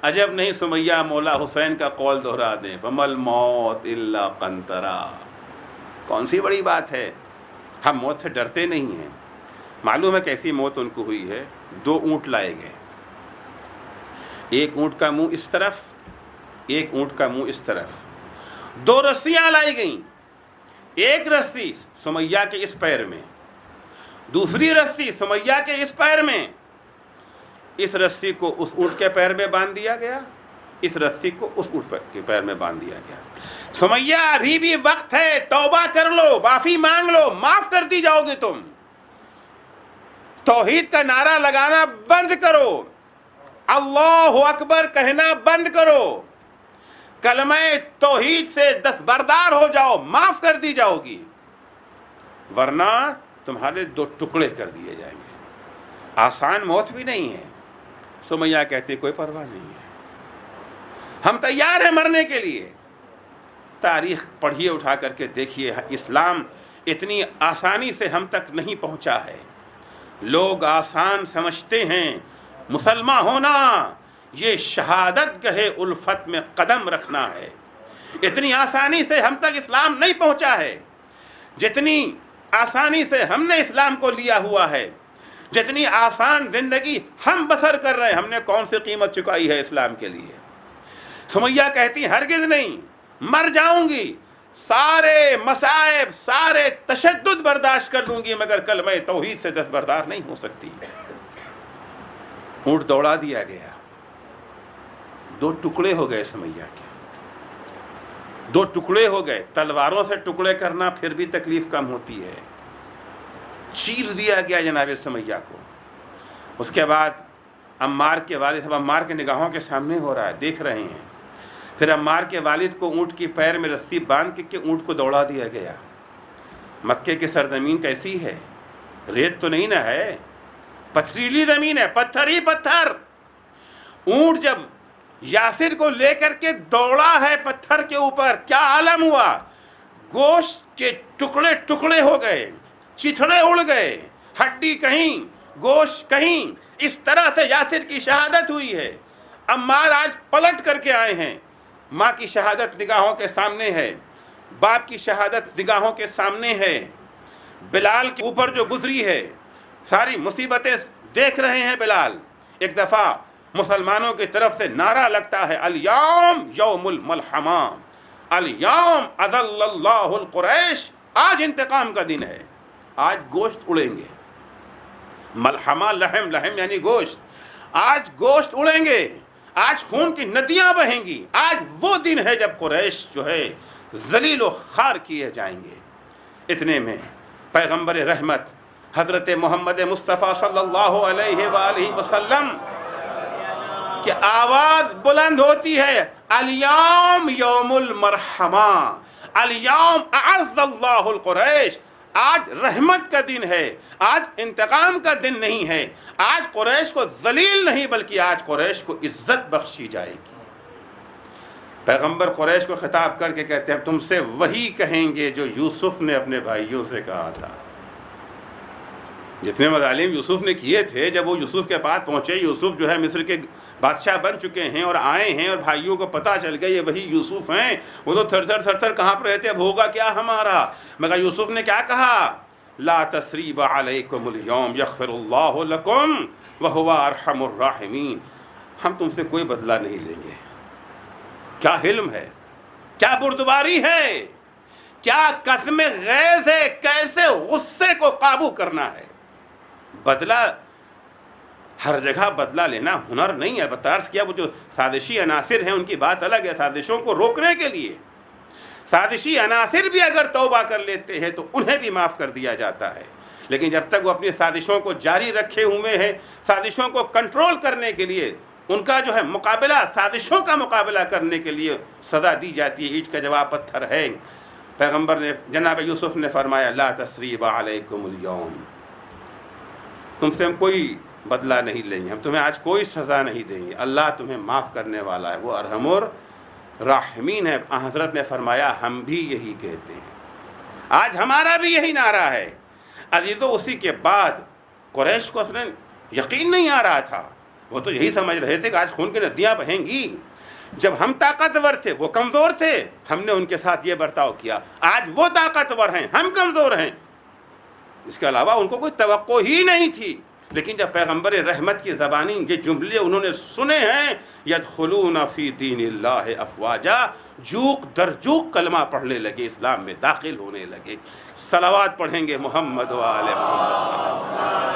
عجب نہیں سمیہ مولا حسین کا قول دہرا دیں، فَمَا الْمَوْتِ إِلَّا قَنْطَرًا۔ کون سی بڑی بات ہے، ہم موت سے ڈرتے نہیں ہیں۔ معلوم ہے کیسی موت ان کو ہوئی ہے، 2 اونٹ لائے گئے، ایک اونٹ کا منہ اس طرف، ایک اونٹ کا منہ اس طرف، 2 رسیاں لائی گئیں، ایک رسی سمیہ کے اس پیر میں، دوسری رسی سمیہ کے اس پیر میں۔ اس رسی کو اس اونٹ کے پیر میں باندھ دیا گیا، اس رسی کو اس اونٹ کے پیر میں باندھ دیا گیا۔ سمیہ ابھی بھی وقت ہے، توبہ کر لو، معافی مانگ لو، معاف کر دی جاؤ گے تم۔ توحید کا نعرہ لگانا بند کرو، اللہ اکبر کہنا بند کرو، کلمہ توحید سے دستبردار ہو جاؤ، معاف کر دی جاؤ گی، ورنہ تمہارے 2 ٹکڑے کر دیے جائیں گے۔ آسان موت بھی نہیں ہے۔ سمیہ کہتے کوئی پرواہ نہیں ہے، ہم تیار ہیں مرنے کے لیے۔ تاریخ پڑھیے، اٹھا کر کے دیکھیے، اسلام اتنی آسانی سے ہم تک نہیں پہنچا ہے۔ لوگ آسان سمجھتے ہیں، مسلمان ہونا یہ شہادت گہے الفت میں قدم رکھنا ہے۔ اتنی آسانی سے ہم تک اسلام نہیں پہنچا ہے، جتنی آسانی سے ہم نے اسلام کو لیا ہوا ہے، جتنی آسان زندگی ہم بسر کر رہے ہیں، ہم نے کون سی قیمت چکائی ہے اسلام کے لیے۔ سمیہ کہتی ہرگز نہیں، مر جاؤں گی، سارے مصائب، سارے تشدد برداشت کر لوں گی، مگر کلمہ توحید سے دستبردار نہیں ہو سکتی۔ اونٹ دوڑا دیا گیا، 2 ٹکڑے ہو گئے سمیہ کے، 2 ٹکڑے ہو گئے۔ تلواروں سے ٹکڑے کرنا پھر بھی تکلیف کم ہوتی ہے، چیر دیا گیا جناب سمیہ کو۔ اس کے بعد عمار کے والد صاحب، عمار کے نگاہوں کے سامنے ہو رہا ہے، دیکھ رہے ہیں، پھر عمار کے والد کو اونٹ کی پیر میں رسی باندھ کے اونٹ کو دوڑا دیا گیا۔ مکے کی سرزمین کیسی ہے؟ ریت تو نہیں نہ ہے، پتھریلی زمین ہے، پتھر ہی پتھر۔ اونٹ جب یاسر کو لے کر کے دوڑا ہے پتھر کے اوپر، کیا عالم ہوا؟ گوشت کے ٹکڑے ٹکڑے ہو گئے، چتھڑے اڑ گئے، ہڈی کہیں گوشت کہیں، اس طرح سے یاسر کی شہادت ہوئی ہے۔ عمار آج پلٹ کر کے آئے ہیں، ماں کی شہادت نگاہوں کے سامنے ہے، باپ کی شہادت نگاہوں کے سامنے ہے، بلال کے اوپر جو گزری ہے ساری مصیبتیں دیکھ رہے ہیں بلال۔ ایک دفعہ مسلمانوں کی طرف سے نعرہ لگتا ہے، الیوم یوم الملحمہ، الیوم اذل اللہ القریش، آج انتقام کا دن ہے، آج گوشت اڑیں گے۔ ملحمہ لحم، لحم یعنی گوشت، آج گوشت اڑیں گے، آج خون کی ندیاں بہیں گی، آج وہ دن ہے جب قریش جو ہے ذلیل و خوار کیے جائیں گے۔ اتنے میں پیغمبر رحمت حضرت محمد مصطفیٰ صلی اللہ علیہ وآلہ وسلم کہ آواز بلند ہوتی ہے، الیوم یوم المرحمہ، الیوم اعز اللہ القریش، آج رحمت کا دن ہے، آج انتقام کا دن نہیں ہے، آج قریش کو ذلیل نہیں بلکہ آج قریش کو عزت بخشی جائے گی۔ پیغمبر قریش کو خطاب کر کے کہتے ہیں، تم سے وہی کہیں گے جو یوسف نے اپنے بھائیوں سے کہا تھا۔ جتنے مظالم یوسف نے کیے تھے، جب وہ یوسف کے پاس پہنچے، یوسف جو ہے مصر کے بادشاہ بن چکے ہیں اور آئے ہیں، اور بھائیوں کو پتہ چل گیا یہ وہی یوسف ہیں، وہ تو تھر تھر کہاں پر رہتے، اب ہوگا کیا ہمارا؟ مگر یوسف نے کیا کہا؟ لا تثریب علیکم الیوم یغفر اللہ لکم وہو ارحم الراحمین، ہم تم سے کوئی بدلہ نہیں لیں گے۔ کیا حلم ہے، کیا بردباری ہے، کیا قسم غیظ ہے، کیسے غصے کو قابو کرنا ہے۔ بدلہ ہر جگہ بدلہ لینا ہنر نہیں ہے، بتعرض کیا وہ جو سازشی عناصر ہیں ان کی بات الگ ہے، سازشوں کو روکنے کے لیے سازشی عناصر بھی اگر توبہ کر لیتے ہیں تو انہیں بھی معاف کر دیا جاتا ہے، لیکن جب تک وہ اپنی سازشوں کو جاری رکھے ہوئے ہیں، سازشوں کو کنٹرول کرنے کے لیے ان کا جو ہے مقابلہ، سازشوں کا مقابلہ کرنے کے لیے سزا دی جاتی ہے، اینٹ کا جواب پتھر ہے۔ پیغمبر نے، جناب یوسف نے فرمایا، لا تثریب علیکم الیوم، تم سے ہم کوئی بدلہ نہیں لیں گے، ہم تمہیں آج کوئی سزا نہیں دیں گے، اللہ تمہیں معاف کرنے والا ہے، وہ ارحم الراحمین ہے۔ حضرت نے فرمایا ہم بھی یہی کہتے ہیں، آج ہمارا بھی یہی نعرہ ہے۔ عزیزو، اسی کے بعد قریش کو اصلاً یقین نہیں آ رہا تھا، وہ تو یہی سمجھ رہے تھے کہ آج خون کی ندیاں بہیں گی۔ جب ہم طاقتور تھے وہ کمزور تھے، ہم نے ان کے ساتھ یہ برتاؤ کیا، آج وہ طاقتور ہیں ہم کمزور ہیں، اس کے علاوہ ان کو کوئی توقع ہی نہیں تھی۔ لیکن جب پیغمبر رحمت کی زبانی یہ جملے انہوں نے سنے ہیں، یدخلون فی دین اللہ افواجا، جوق در جوق کلمہ پڑھنے لگے، اسلام میں داخل ہونے لگے۔ صلوات پڑھیں گے محمد و آل محمد۔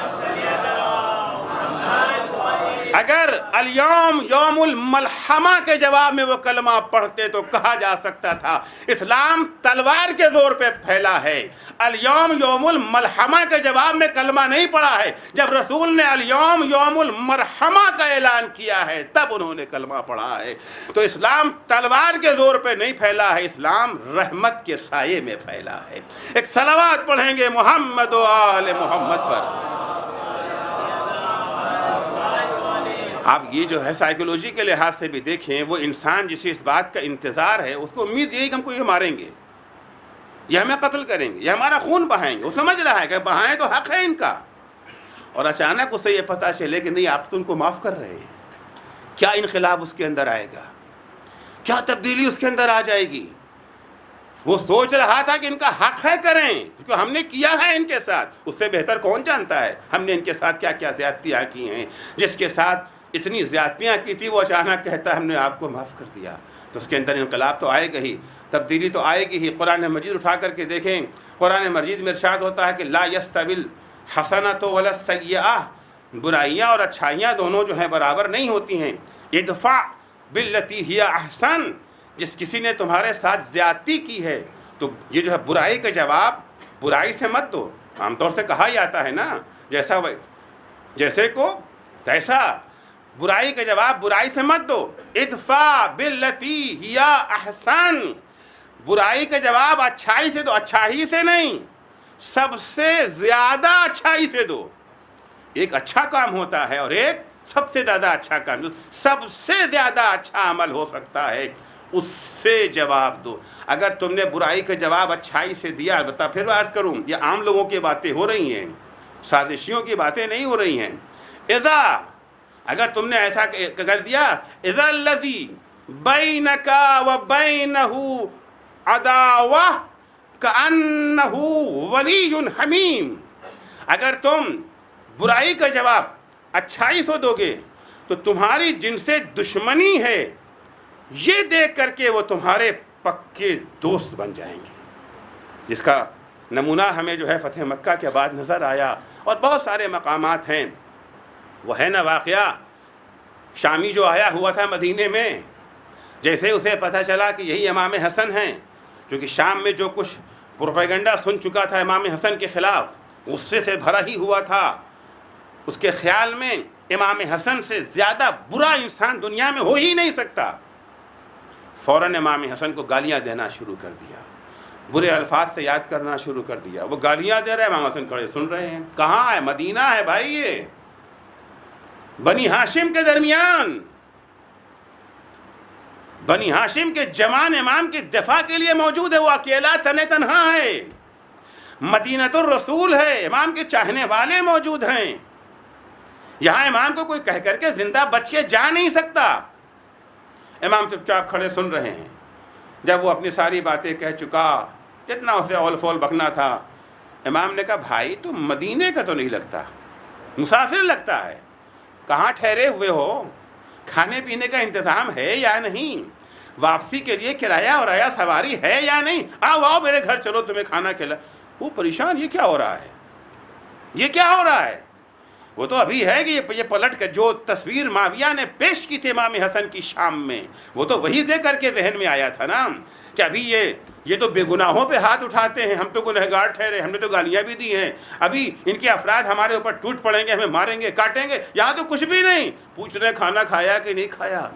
اگر الیوم یوم الملحمہ کے جواب میں وہ کلمہ پڑھتے تو کہا جا سکتا تھا اسلام تلوار کے زور پہ پھیلا ہے۔ الیوم یوم الملحمہ کے جواب میں کلمہ نہیں پڑھا ہے، جب رسول نے الیوم یوم المرحمہ کا اعلان کیا ہے تب انہوں نے کلمہ پڑھا ہے۔ تو اسلام تلوار کے زور پہ نہیں پھیلا ہے، اسلام رحمت کے سائے میں پھیلا ہے۔ ایک صلوات پڑھیں گے محمد و آل محمد پر۔ آپ یہ جو ہے سائیکولوجی کے لحاظ سے بھی دیکھیں، وہ انسان جسے اس بات کا انتظار ہے، اس کو امید یہی کہ ہم کو یہ ماریں گے، یہ ہمیں قتل کریں گے، یہ ہمارا خون بہائیں گے۔ وہ سمجھ رہا ہے کہ بہائیں تو حق ہے ان کا، اور اچانک اسے یہ پتہ چلے کہ نہیں، آپ تو ان کو معاف کر رہے ہیں، کیا انقلاب اس کے اندر آئے گا، کیا تبدیلی اس کے اندر آ جائے گی۔ وہ سوچ رہا تھا کہ ان کا حق ہے کریں، کیونکہ ہم نے کیا ہے ان کے ساتھ، اس سے بہتر کون جانتا ہے ہم نے ان کے ساتھ کیا کیا زیادتیاں کی ہیں۔ جس کے ساتھ اتنی زیادتیاں کی تھی وہ اچانک کہتا ہے ہم نے آپ کو معاف کر دیا، تو اس کے اندر انقلاب تو آئے گا ہی، تبدیلی تو آئے گی ہی۔ قرآن مجید اٹھا کر کے دیکھیں، قرآن مجید میں ارشاد ہوتا ہے کہ لا یستوی الحسنۃ ولا السیئۃ، برائیاں اور اچھائیاں دونوں جو ہیں برابر نہیں ہوتی ہیں۔ ادفع باللتی ہی احسن، جس کسی نے تمہارے ساتھ زیادتی کی ہے تو یہ جو ہے برائی کا جواب برائی سے مت دو۔ عام طور سے کہا جاتا ہے نا، جیسے کو تیسا، برائی کا جواب برائی سے مت دو، ادفع باللتی ہی احسن، برائی کا جواب اچھائی سے دو، اچھائی سے نہیں، سب سے زیادہ اچھائی سے دو۔ ایک اچھا کام ہوتا ہے اور ایک سب سے زیادہ اچھا کام، سب سے زیادہ اچھا عمل ہو سکتا ہے اس سے جواب دو۔ اگر تم نے برائی کا جواب اچھائی سے دیا، البتہ پھر عرض کروں یہ عام لوگوں کی باتیں ہو رہی ہیں، سازشیوں کی باتیں نہیں ہو رہی ہیں۔ اگر تم نے ایسا کر دیا، اذا الذی بینک و بینہ عداوہ کأنہ ولی حمیم، اگر تم برائی کا جواب اچھائی سے دو گے تو تمہاری جن سے دشمنی ہے یہ دیکھ کر کے وہ تمہارے پکے دوست بن جائیں گے، جس کا نمونہ ہمیں جو ہے فتح مکہ کے بعد نظر آیا، اور بہت سارے مقامات ہیں۔ وہ ہے نا واقعہ شامی جو آیا ہوا تھا مدینے میں، جیسے اسے پتہ چلا کہ یہی امام حسن ہیں، کیونکہ شام میں جو کچھ پروپیگنڈا سن چکا تھا امام حسن کے خلاف، غصے سے بھرا ہی ہوا تھا۔ اس کے خیال میں امام حسن سے زیادہ برا انسان دنیا میں ہو ہی نہیں سکتا۔ فوراً امام حسن کو گالیاں دینا شروع کر دیا، برے الفاظ سے یاد کرنا شروع کر دیا۔ وہ گالیاں دے رہے ہیں، امام حسن کھڑے سن رہے ہیں۔ کہاں ہے؟ مدینہ ہے بھائی، یہ بنی ہاشم کے درمیان، بنی ہاشم کے جوان امام کے دفاع کے لیے موجود ہے، وہ اکیلا تنہا ہے۔ مدینۃ الرسول ہے، امام کے چاہنے والے موجود ہیں، یہاں امام کو کوئی کہہ کر کے زندہ بچ کے جا نہیں سکتا۔ امام چپ چاپ کھڑے سن رہے ہیں۔ جب وہ اپنی ساری باتیں کہہ چکا، جتنا اسے اول فول بکنا تھا، امام نے کہا بھائی تم مدینے کا تو نہیں لگتا، مسافر لگتا ہے، کہاں ٹھہرے ہوئے ہو؟ کھانے پینے کا انتظام ہے یا نہیں؟ واپسی کے لیے کرایہ اور آیا سواری ہے یا نہیں؟ آؤ میرے گھر چلو، تمہیں کھانا کھلا۔ وہ پریشان، یہ کیا ہو رہا ہے، یہ کیا ہو رہا ہے؟ وہ تو ابھی ہے کہ یہ پلٹ کر جو تصویر معاویہ نے پیش کی تھی امام حسن کی شام میں، وہ تو وہی دے کر کے ذہن میں آیا تھا نا کہ ابھی یہ تو بے گناہوں پہ ہاتھ اٹھاتے ہیں، ہم تو گنہگار ٹھہرے، ہم نے تو گالیاں بھی دی ہیں، ابھی ان کے افراد ہمارے اوپر ٹوٹ پڑیں گے، ہمیں ماریں گے، کاٹیں گے، یہاں تو کچھ بھی نہیں، پوچھ رہے کھانا کھایا کہ نہیں کھایا۔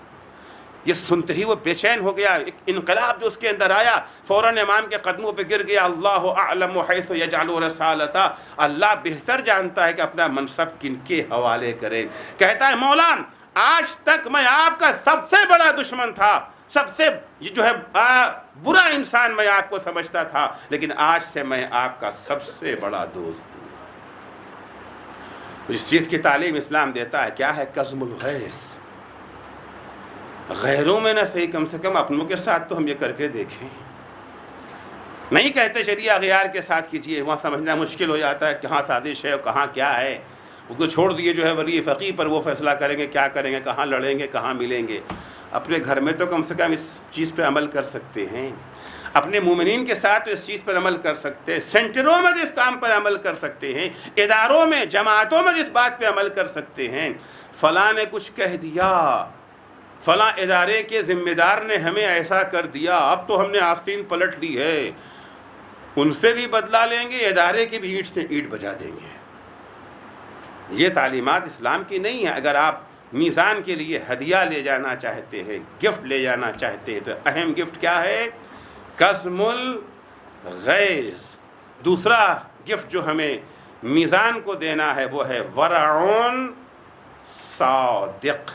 یہ سنتے ہی وہ بے چین ہو گیا، ایک انقلاب جو اس کے اندر آیا، فوراً امام کے قدموں پہ گر گیا۔ اللہ اعلم حیث یجعل رسالتہ، اللہ بہتر جانتا ہے کہ اپنا منصب کن کے حوالے کرے۔ کہتا ہے مولا آج تک میں آپ کا سب سے بڑا دشمن تھا، سب سے جو ہے برا انسان میں آپ کو سمجھتا تھا، لیکن آج سے میں آپ کا سب سے بڑا دوست ہوں۔ جس چیز کی تعلیم اسلام دیتا ہے کیا ہے؟ کظم الغیظ، غیروں میں نہ صحیح کم سے کم اپنوں کے ساتھ تو ہم یہ کر کے دیکھیں۔ نہیں کہتے شریعہ اغیار کے ساتھ کیجئے، وہاں سمجھنا مشکل ہو جاتا ہے کہاں سازش ہے اور کہاں کیا ہے، اس کو چھوڑ دیے جو ہے ولی فقیہ پر، وہ فیصلہ کریں گے کیا کریں گے، کہاں لڑیں گے، کہاں ملیں گے۔ اپنے گھر میں تو کم سے کم اس چیز پہ عمل کر سکتے ہیں، اپنے مومنین کے ساتھ تو اس چیز پر عمل کر سکتے ہیں، سینٹروں میں جس کام پر عمل کر سکتے ہیں، اداروں میں جماعتوں میں جس بات پہ عمل کر سکتے ہیں۔ فلاں نے کچھ کہہ دیا، فلاں ادارے کے ذمہ دار نے ہمیں ایسا کر دیا، اب تو ہم نے آستین پلٹ لی ہے، ان سے بھی بدلہ لیں گے، ادارے کی بھی اینٹ سے اینٹ بجا دیں گے۔ یہ تعلیمات اسلام کی نہیں ہے۔ اگر آپ میزان کے لیے ہدیہ لے جانا چاہتے ہیں، گفٹ لے جانا چاہتے ہیں، تو اہم گفٹ کیا ہے؟ کظم الغیظ۔ دوسرا گفٹ جو ہمیں میزان کو دینا ہے وہ ہے ورعون صادق،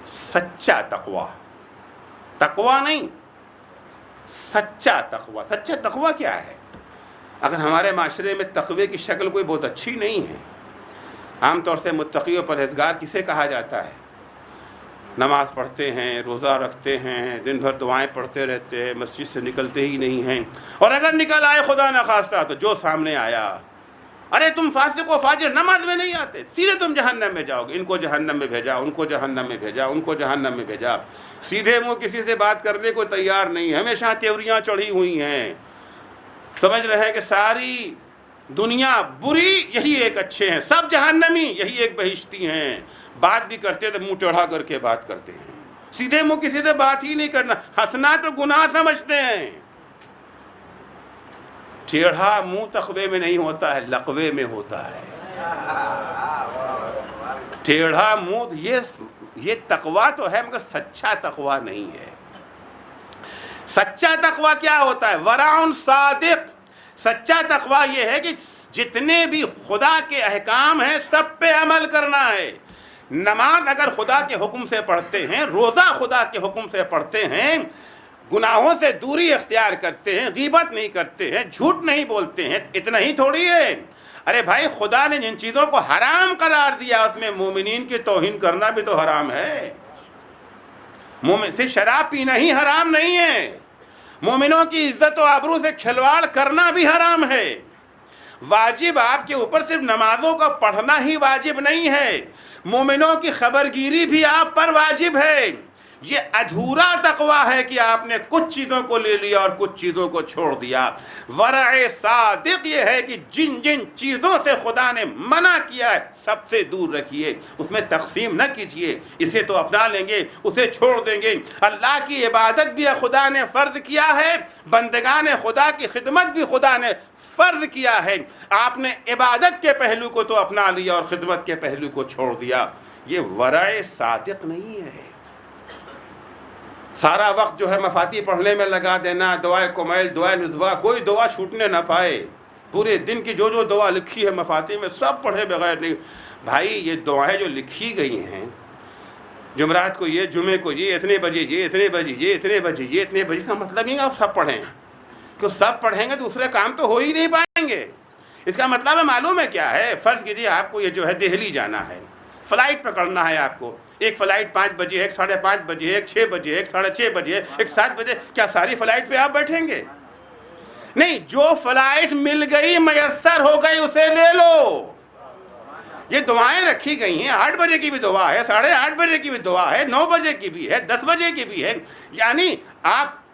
سچا تقوی۔ تقوی نہیں، سچا تقوی۔ سچا تقوی کیا ہے؟ اگر ہمارے معاشرے میں تقوی کی شکل کوئی بہت اچھی نہیں ہے، عام طور سے متقی و پرہیزگار کسے کہا جاتا ہے؟ نماز پڑھتے ہیں، روزہ رکھتے ہیں، دن بھر دعائیں پڑھتے رہتے ہیں، مسجد سے نکلتے ہی نہیں ہیں، اور اگر نکل آئے خدا نخواستہ تو جو سامنے آیا، ارے تم فاسق و فاجر، نماز میں نہیں آتے، سیدھے تم جہنم میں جاؤ گے، ان کو جہنم میں بھیجا، ان کو جہنم میں بھیجا، ان کو جہنم میں بھیجا۔ سیدھے منہ کسی سے بات کرنے کو تیار نہیں، ہمیشہ تیوریاں چڑھی ہوئی ہیں، سمجھ رہے ہیں کہ ساری دنیا بری، یہی ایک اچھے ہیں، سب جہنمی، یہی ایک بہشتی ہیں۔ بات بھی کرتے تو منہ چڑھا کر کے بات کرتے ہیں، سیدھے منہ کسی سے بات ہی نہیں کرنا، ہنسنا تو گناہ سمجھتے ہیں۔ ٹیڑھا منہ تقوی میں نہیں ہوتا ہے، لقوے میں ہوتا ہے۔ ٹیڑھا منہ یہ تقویٰ تو ہے مگر سچا تقویٰ نہیں ہے۔ سچا تقویٰ کیا ہوتا ہے؟ ورع صادق۔ سچا تقویٰ یہ ہے کہ جتنے بھی خدا کے احکام ہیں سب پہ عمل کرنا ہے۔ نماز اگر خدا کے حکم سے پڑھتے ہیں، روزہ خدا کے حکم سے پڑھتے ہیں، گناہوں سے دوری اختیار کرتے ہیں، غیبت نہیں کرتے ہیں، جھوٹ نہیں بولتے ہیں، اتنا ہی تھوڑی ہے۔ ارے بھائی، خدا نے جن چیزوں کو حرام قرار دیا اس میں مومنین کی توہین کرنا بھی تو حرام ہے۔ صرف شراب پینا ہی حرام نہیں ہے، مومنوں کی عزت و آبرو سے کھلواڑ کرنا بھی حرام ہے۔ واجب آپ کے اوپر صرف نمازوں کا پڑھنا ہی واجب نہیں ہے، مومنوں کی خبرگیری بھی آپ پر واجب ہے۔ یہ ادھورا تقویٰ ہے کہ آپ نے کچھ چیزوں کو لے لیا اور کچھ چیزوں کو چھوڑ دیا۔ ورع صادق یہ ہے کہ جن جن چیزوں سے خدا نے منع کیا ہے سب سے دور رکھیے، اس میں تقسیم نہ کیجیے، اسے تو اپنا لیں گے اسے چھوڑ دیں گے۔ اللہ کی عبادت بھی خدا نے فرض کیا ہے، بندگان خدا کی خدمت بھی خدا نے فرض کیا ہے، آپ نے عبادت کے پہلو کو تو اپنا لیا اور خدمت کے پہلو کو چھوڑ دیا۔ یہ ورع صادق نہیں ہے۔ سارا وقت جو ہے مفاتی پڑھنے میں لگا دینا، دعائے کمیل، دعائے ندوہ، کوئی دعا چھوٹنے نہ پائے، پورے دن کی جو دعا لکھی ہے مفاتی میں سب پڑھے بغیر نہیں۔ بھائی یہ دعائیں جو لکھی گئی ہیں، جمعرات کو یہ، جمعے کو یہ، اتنے بجے یہ، اتنے بجے یہ، اتنے بجے یہ، اتنے بجے، اس کا مطلب نہیں آپ سب پڑھیں، کہ سب پڑھیں گے دوسرے کام تو ہو ہی نہیں پائیں گے۔ اس کا مطلب ہے معلوم ہے کیا ہے؟ فرض کیجیے آپ کو یہ جو ہے دہلی جانا ہے، فلائٹ پکڑنا ہے آپ کو، ایک فلائٹ 5 بجے، ایک 5:30 بجے، ایک 6 بجے، ایک 6:30 بجے، ایک 7 بجے، کیا ساری فلائٹ پہ آپ بیٹھیں گے؟ نہیں، جو فلائٹ مل گئی، میسر ہو گئی، اسے لے لو۔ یہ دعائیں رکھی گئی ہیں، 8 بجے کی بھی دعا ہے، 8:30 بجے کی بھی دعا ہے، 9 بجے کی بھی ہے، 10 بجے کی بھی ہے۔ یعنی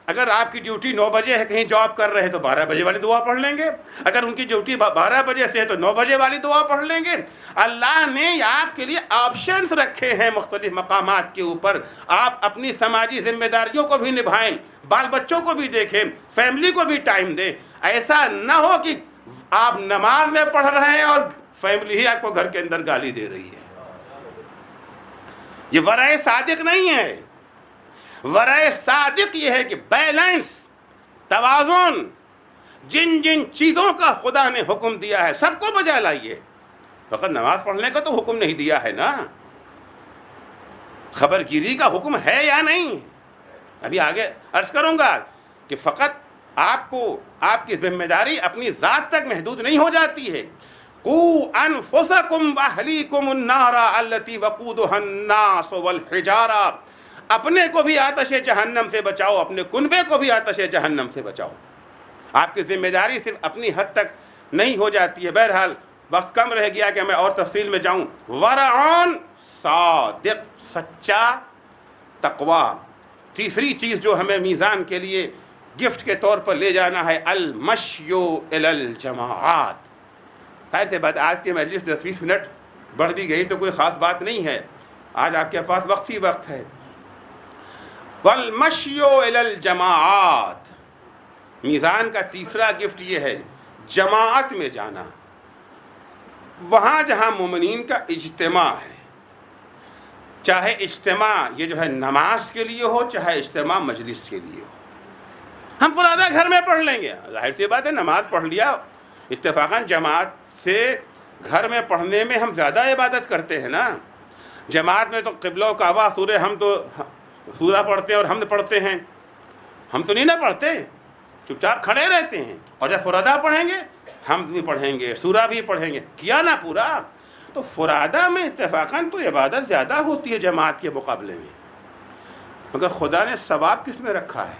اگر آپ کی ڈیوٹی 9 بجے ہے، کہیں جاب کر رہے ہیں تو 12 بجے والی دعا پڑھ لیں گے، اگر ان کی ڈیوٹی 12 بجے سے ہے تو 9 بجے والی دعا پڑھ لیں گے۔ اللہ نے آپ کے لیے آپشنز رکھے ہیں مختلف مقامات کے اوپر، آپ اپنی سماجی ذمہ داریوں کو بھی نبھائیں، بال بچوں کو بھی دیکھیں، فیملی کو بھی ٹائم دیں۔ ایسا نہ ہو کہ آپ نماز میں پڑھ رہے ہیں اور فیملی ہی آپ کو گھر کے اندر گالی دے رہی ہے۔ یہ ورع صادق نہیں ہے۔ ورع صادق یہ ہے کہ بیلنس، توازن، جن جن چیزوں کا خدا نے حکم دیا ہے سب کو بجا لائیے۔ فقط نماز پڑھنے کا تو حکم نہیں دیا ہے نا، خبر گیری کا حکم ہے یا نہیں؟ ابھی آگے عرض کروں گا کہ فقط آپ کو آپ کی ذمہ داری اپنی ذات تک محدود نہیں ہو جاتی ہے۔ قُوا أَنفُسَكُمْ وَأَهْلِيكُمُ النَّارَ الَّتِي وَقُودُهَا النَّاسُ وَالْحِجَارَةُ، اپنے کو بھی آتش جہنم سے بچاؤ، اپنے کنبے کو بھی آتش جہنم سے بچاؤ۔ آپ کی ذمہ داری صرف اپنی حد تک نہیں ہو جاتی ہے۔ بہرحال وقت کم رہ گیا کہ میں اور تفصیل میں جاؤں۔ ورع صادق، سچا تقویٰ۔ تیسری چیز جو ہمیں میزان کے لیے گفٹ کے طور پر لے جانا ہے، المشی الی الجماعات۔ خیر سے بات، آج کی مجلس 10-20 منٹ بڑھ بھی گئی تو کوئی خاص بات نہیں ہے، آج آپ کے پاس وقت ہی وقت ہے۔ والمشی الی الجماعات، میزان کا تیسرا گفٹ یہ ہے جماعت میں جانا، وہاں جہاں مومنین کا اجتماع ہے، چاہے اجتماع یہ جو ہے نماز کے لیے ہو، چاہے اجتماع مجلس کے لیے ہو۔ ہم فرادہ گھر میں پڑھ لیں گے، ظاہر سی بات ہے، نماز پڑھ لیا اتفاقاً، جماعت سے گھر میں پڑھنے میں ہم زیادہ عبادت کرتے ہیں نا۔ جماعت میں تو قبلہ و کعبہ سورہ ہم تو سورہ پڑھتے ہیں اور حمد پڑھتے ہیں، ہم تو نہیں نہ پڑھتے، چپ چاپ کھڑے رہتے ہیں، اور جب فرادہ پڑھیں گے حمد بھی پڑھیں گے، سورہ بھی پڑھیں گے، کیا نا پورا۔ تو فرادہ میں اتفاقاً تو عبادت زیادہ ہوتی ہے جماعت کے مقابلے میں، مگر خدا نے ثواب کس میں رکھا ہے؟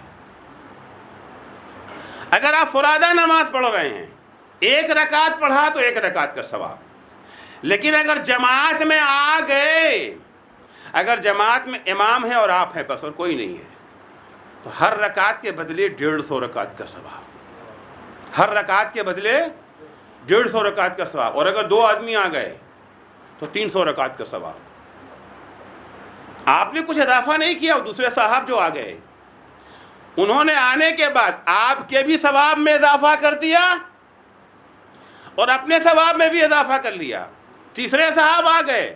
اگر آپ فرادہ نماز پڑھ رہے ہیں، 1 رکعت پڑھا تو 1 رکعت کا ثواب، لیکن اگر جماعت میں آ گئے، اگر جماعت میں امام ہے اور آپ ہیں بس اور کوئی نہیں ہے، تو ہر رکعت کے بدلے 150 رکعت کا ثواب، ہر رکعت کے بدلے 150 رکعت کا ثواب، اور اگر 2 آدمی آ گئے تو 300 رکعت کا ثواب۔ آپ نے کچھ اضافہ نہیں کیا، اور دوسرے صاحب جو آ گئے انہوں نے آنے کے بعد آپ کے بھی ثواب میں اضافہ کر دیا اور اپنے ثواب میں بھی اضافہ کر لیا۔ تیسرے صاحب آ گئے،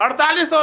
4800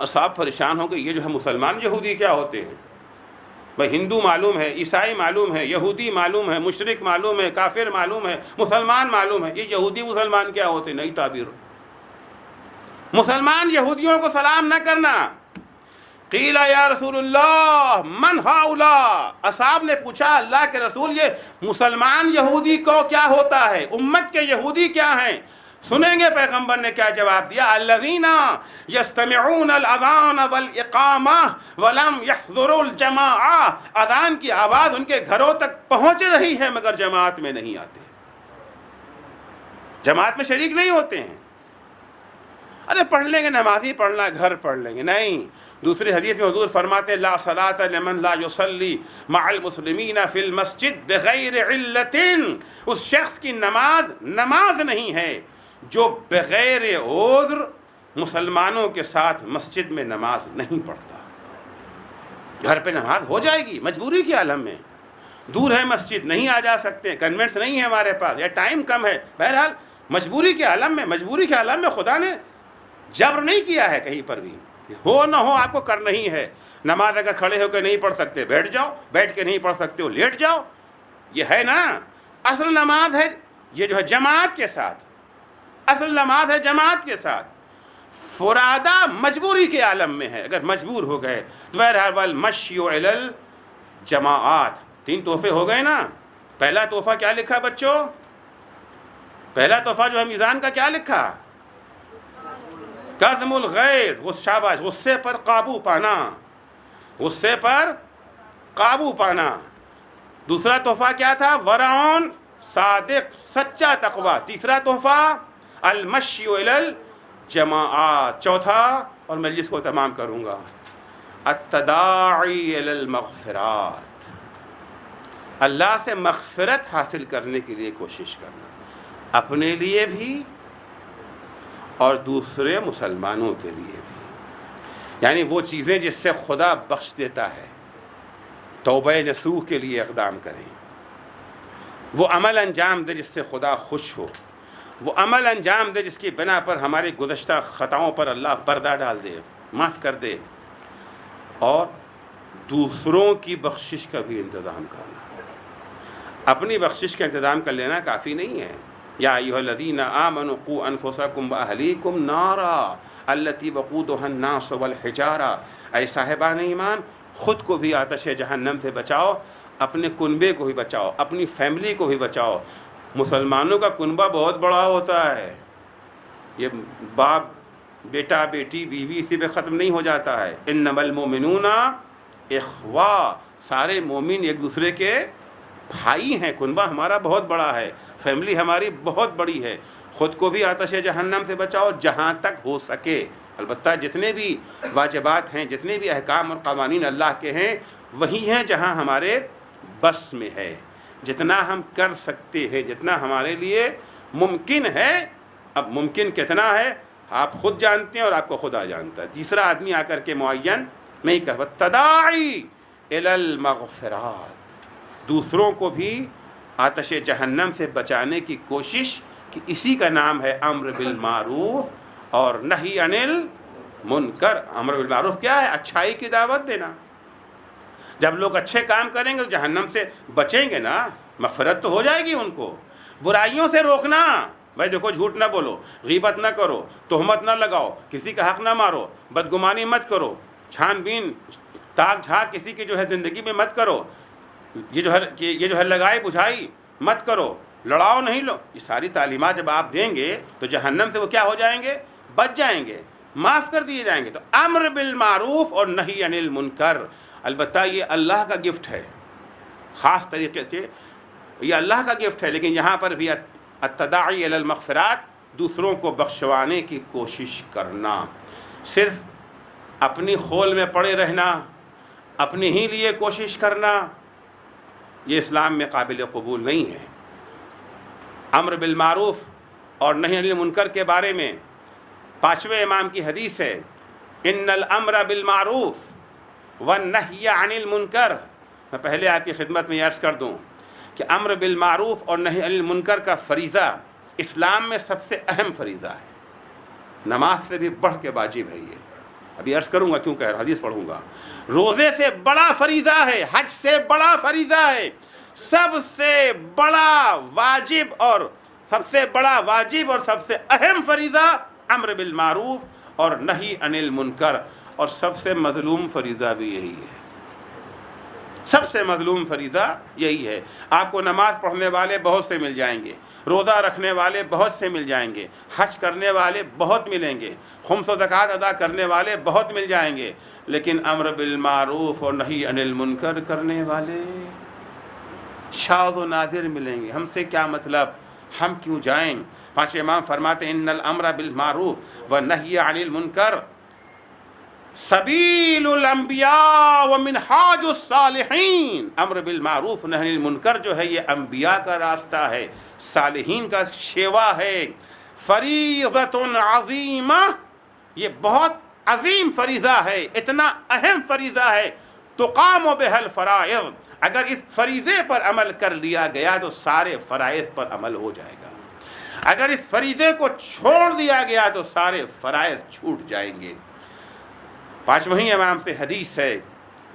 اصحاب پریشان ہو گئے یہ جو ہے مسلمان یہودی کیا ہوتے ہیں؟ بھائی ہندو معلوم ہے، عیسائی معلوم ہے، یہودی معلوم ہے، مشرک معلوم ہے، کافر معلوم ہے، مسلمان معلوم ہے، یہ یہودی مسلمان کیا ہوتے ہیں؟ نئی تعبیر، مسلمان یہودیوں کو سلام نہ کرنا۔ قیل یا رسول اللہ من ہؤلاء، اصحاب نے پوچھا اللہ کے رسول یہ مسلمان یہودی کو کیا ہوتا ہے، امت کے یہودی کیا ہیں؟ سنیں گے پیغمبر نے کیا جواب دیا، الذین یستمعون الاذان والاقامہ ولم یحضروا الجماعہ، اذان کی آواز ان کے گھروں تک پہنچ رہی ہے مگر جماعت میں نہیں آتے، جماعت میں شریک نہیں ہوتے ہیں۔ ارے پڑھ لیں گے، نمازی پڑھنا گھر پڑھ لیں گے، نہیں۔ دوسری حدیث میں حضور فرماتے ہیں لا صلاۃ لمن لا یصلی مع المسلمین فی المسجد بغیر علت، اس شخص کی نماز نہیں ہے جو بغیر عذر مسلمانوں کے ساتھ مسجد میں نماز نہیں پڑھتا۔ گھر پہ نماز ہو جائے گی، مجبوری کے عالم میں، دور ہے مسجد، نہیں آ جا سکتے، کنوینس نہیں ہے ہمارے پاس یا ٹائم کم ہے، بہرحال مجبوری کے عالم میں خدا نے جبر نہیں کیا ہے کہیں پر بھی، ہو نہ ہو آپ کو کرنا ہی ہے۔ نماز اگر کھڑے ہو کے نہیں پڑھ سکتے بیٹھ جاؤ، بیٹھ کے نہیں پڑھ سکتے ہو لیٹ جاؤ، یہ ہے نا اصل نماز ہے، یہ جو ہے جماعت کے ساتھ، اصل نماز ہے جماعت کے ساتھ۔ فرادہ مجبوری کے عالم میں ہے، اگر مجبور ہو گئے تو بہرحال والمشی الی الجماعات، 3 تحفے ہو گئے نا۔ پہلا تحفہ کیا لکھا بچوں؟ پہلا تحفہ جو ہے میزان کا کیا لکھا؟ کظم الغیظ، شاباش، غصے پر قابو پانا، غصے پر قابو پانا۔ دوسرا تحفہ کیا تھا؟ ورعون صادق، سچا تقوی۔ تیسرا تحفہ المشی الی الجماعات۔ چوتھا، اور میں جس کو تمام کروں گا، التداعی الی المغفرات، اللہ سے مغفرت حاصل کرنے کے لیے کوشش کرنا، اپنے لیے بھی اور دوسرے مسلمانوں کے لیے بھی، یعنی وہ چیزیں جس سے خدا بخش دیتا ہے، توبہ نصوح کے لیے اقدام کریں، وہ عمل انجام دے جس سے خدا خوش ہو، وہ عمل انجام دے جس کی بنا پر ہماری گزشتہ خطاؤں پر اللہ پردہ ڈال دے، معاف کر دے، اور دوسروں کی بخشش کا بھی انتظام کرنا۔ اپنی بخشش کا انتظام کر لینا کافی نہیں ہے۔ یا ایھا الذین آمنوا قوا انفسکم واہلیکم نارا التی وقودها الناس والحجارہ، اے صاحبان ایمان خود کو بھی آتش جہنم سے بچاؤ، اپنے کنبے کو بھی بچاؤ، اپنی فیملی کو بھی بچاؤ۔ مسلمانوں کا کنبہ بہت بڑا ہوتا ہے، یہ باپ بیٹا بیٹی بیوی اسی پہ ختم نہیں ہو جاتا ہے۔ انما المؤمنون اخوہ، سارے مومن ایک دوسرے کے بھائی ہیں، کنبہ ہمارا بہت بڑا ہے، فیملی ہماری بہت بڑی ہے۔ خود کو بھی آتش جہنم سے بچاؤ جہاں تک ہو سکے۔ البتہ جتنے بھی واجبات ہیں، جتنے بھی احکام اور قوانین اللہ کے ہیں، وہی ہیں جہاں ہمارے بس میں ہے، جتنا ہم کر سکتے ہیں، جتنا ہمارے لیے ممکن ہے۔ اب ممکن کتنا ہے آپ خود جانتے ہیں اور آپ کو خدا جانتا ہے، تیسرا آدمی آ کر کے معین نہیں کر۔ تداعی الی المغفرات، دوسروں کو بھی آتش جہنم سے بچانے کی کوشش، کہ اسی کا نام ہے امر بالمعروف اور نہی عن المنکر۔ امر بالمعروف کیا ہے؟ اچھائی کی دعوت دینا۔ جب لوگ اچھے کام کریں گے تو جہنم سے بچیں گے نا، مغفرت تو ہو جائے گی ان کو۔ برائیوں سے روکنا، بھائی دیکھو جھوٹ نہ بولو، غیبت نہ کرو، تہمت نہ لگاؤ، کسی کا حق نہ مارو، بدگمانی مت کرو، چھان بین تاک جھاک کسی کی جو ہے زندگی میں مت کرو، یہ جو ہے لگائی بجھائی مت کرو، لڑاؤ نہیں لو۔ یہ ساری تعلیمات جب آپ دیں گے تو جہنم سے وہ کیا ہو جائیں گے؟ بچ جائیں گے، معاف کر دیے جائیں گے۔ تو امر بالمعروف اور نہی عن المنکر، البتہ یہ اللہ کا گفٹ ہے، خاص طریقے سے یہ اللہ کا گفٹ ہے، لیکن یہاں پر بھی التداعی الی المغفرات، دوسروں کو بخشوانے کی کوشش کرنا۔ صرف اپنی خول میں پڑے رہنا، اپنے ہی لیے کوشش کرنا، یہ اسلام میں قابل قبول نہیں ہے۔ امر بالمعروف اور نہی عن المنکر کے بارے میں 5ویں امام کی حدیث ہے، ان الامر بالمعروف والنہی عن المنکر۔ میں پہلے آپ کی خدمت میں عرض کر دوں کہ امر بالمعروف اور نہی عن المنکر کا فریضہ اسلام میں سب سے اہم فریضہ ہے، نماز سے بھی بڑھ کے واجب ہے یہ۔ ابھی عرض کروں گا کیوں کہہ رہا، حدیث پڑھوں گا. روزے سے بڑا فریضہ ہے، حج سے بڑا فریضہ ہے، سب سے بڑا واجب اور سب سے اہم فریضہ امر بالمعروف اور نہی عن المنکر، اور سب سے مظلوم فریضہ بھی یہی ہے. سب سے مظلوم فریضہ یہی ہے. آپ کو نماز پڑھنے والے بہت سے مل جائیں گے، روزہ رکھنے والے بہت سے مل جائیں گے، حج کرنے والے بہت ملیں گے، خمس و زکوٰۃ ادا کرنے والے بہت مل جائیں گے، لیکن امر بالمعروف اور نہی عن المنکر کرنے والے شاذ و نادر ملیں گے. ہم سے کیا مطلب، ہم کیوں جائیں؟ پانچ امام فرماتے ہیں ان الامر بالمعروف والنہی عن المنکر سبیل الانبیاء ومنہاج الصالحین. امر بالمعروف نہی عن المنکر جو ہے یہ انبیاء کا راستہ ہے، صالحین کا شیوا ہے. فریضۃ عظیمہ، یہ بہت عظیم فریضہ ہے، اتنا اہم فریضہ ہے. تقام بها الفرائض، اگر اس فریضے پر عمل کر لیا گیا تو سارے فرائض پر عمل ہو جائے گا. اگر اس فریضے کو چھوڑ دیا گیا تو سارے فرائض چھوٹ جائیں گے. پانچویں امام سے حدیث ہے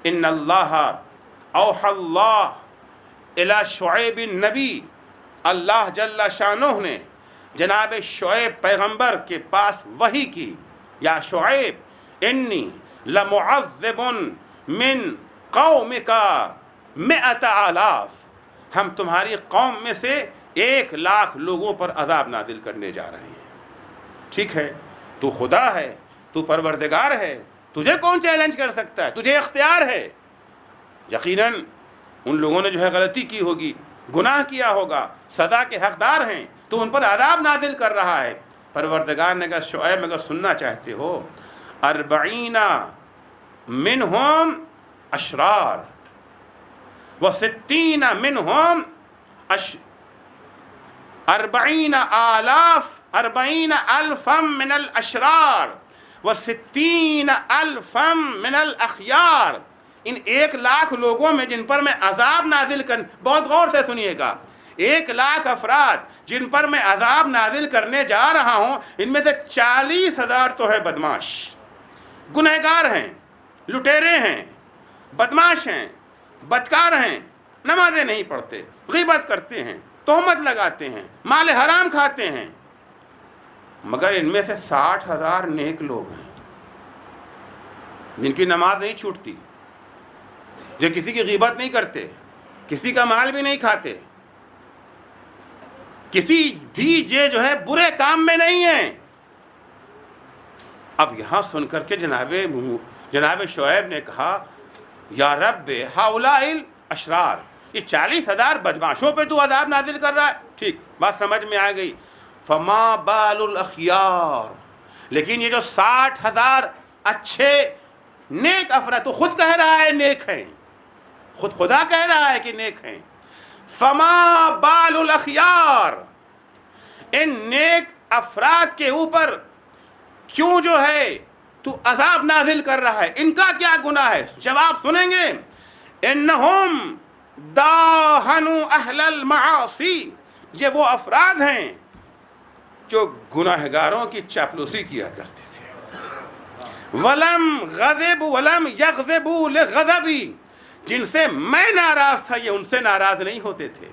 ان اللہ اوحى اللہ الی شعیب النبی، اللہ جل شانہ نے جناب شعیب پیغمبر کے پاس وحی کی، یا شعیب انی لمعذب من قومک 100,000، ہم تمہاری قوم میں سے 1,00,000 لوگوں پر عذاب نازل کرنے جا رہے ہیں. ٹھیک ہے، تو خدا ہے، تو پروردگار ہے، تجھے کون چیلنج کر سکتا ہے؟ تجھے اختیار ہے. یقیناً ان لوگوں نے جو ہے غلطی کی ہوگی، گناہ کیا ہوگا، سزا کے حقدار ہیں، تو ان پر عذاب نازل کر رہا ہے. پروردگار نے کہا شعیب اگر سننا چاہتے ہو 40 منہم اشرار و60 منہم 40,000 من الاشرار و60,000 من الاخیار. ان 1,00,000 لوگوں میں جن پر میں عذاب نازل کر، بہت غور سے سنیے گا، 1,00,000 افراد جن پر میں عذاب نازل کرنے جا رہا ہوں، ان میں سے 40,000 تو ہے بدماش، گنہگار ہیں، لٹیرے ہیں، بدماش ہیں، بدکار ہیں، نمازیں نہیں پڑھتے، غیبت کرتے ہیں، تہمت لگاتے ہیں، مال حرام کھاتے ہیں. مگر ان میں سے 60,000 نیک لوگ ہیں جن کی نماز نہیں چھوٹتی، جو کسی کی غیبت نہیں کرتے، کسی کا مال بھی نہیں کھاتے، کسی بھی یہ جو ہے برے کام میں نہیں ہیں. اب یہاں سن کر کے جناب شعیب نے کہا یا رب ہؤلاء الاشرار، یہ 40,000 بدماشوں پہ تو عذاب نازل کر رہا ہے. ٹھیک، بات سمجھ میں آ گئی. فما بال الاخیار، لیکن یہ جو 60,000 اچھے نیک افراد، تو خود کہہ رہا ہے نیک ہیں، خود خدا کہہ رہا ہے کہ نیک ہیں. فما بال الاخیار، ان نیک افراد کے اوپر کیوں جو ہے تو عذاب نازل کر رہا ہے؟ ان کا کیا گناہ ہے؟ جواب سنیں گے. انہم داہنوا اہل المعاصی، یہ وہ افراد ہیں جو گناہگاروں کی چاپلوسی کیا کرتے تھے. ولم غضب ولم یغضبوا لغضبی، جن سے میں ناراض تھا یہ ان سے ناراض نہیں ہوتے تھے،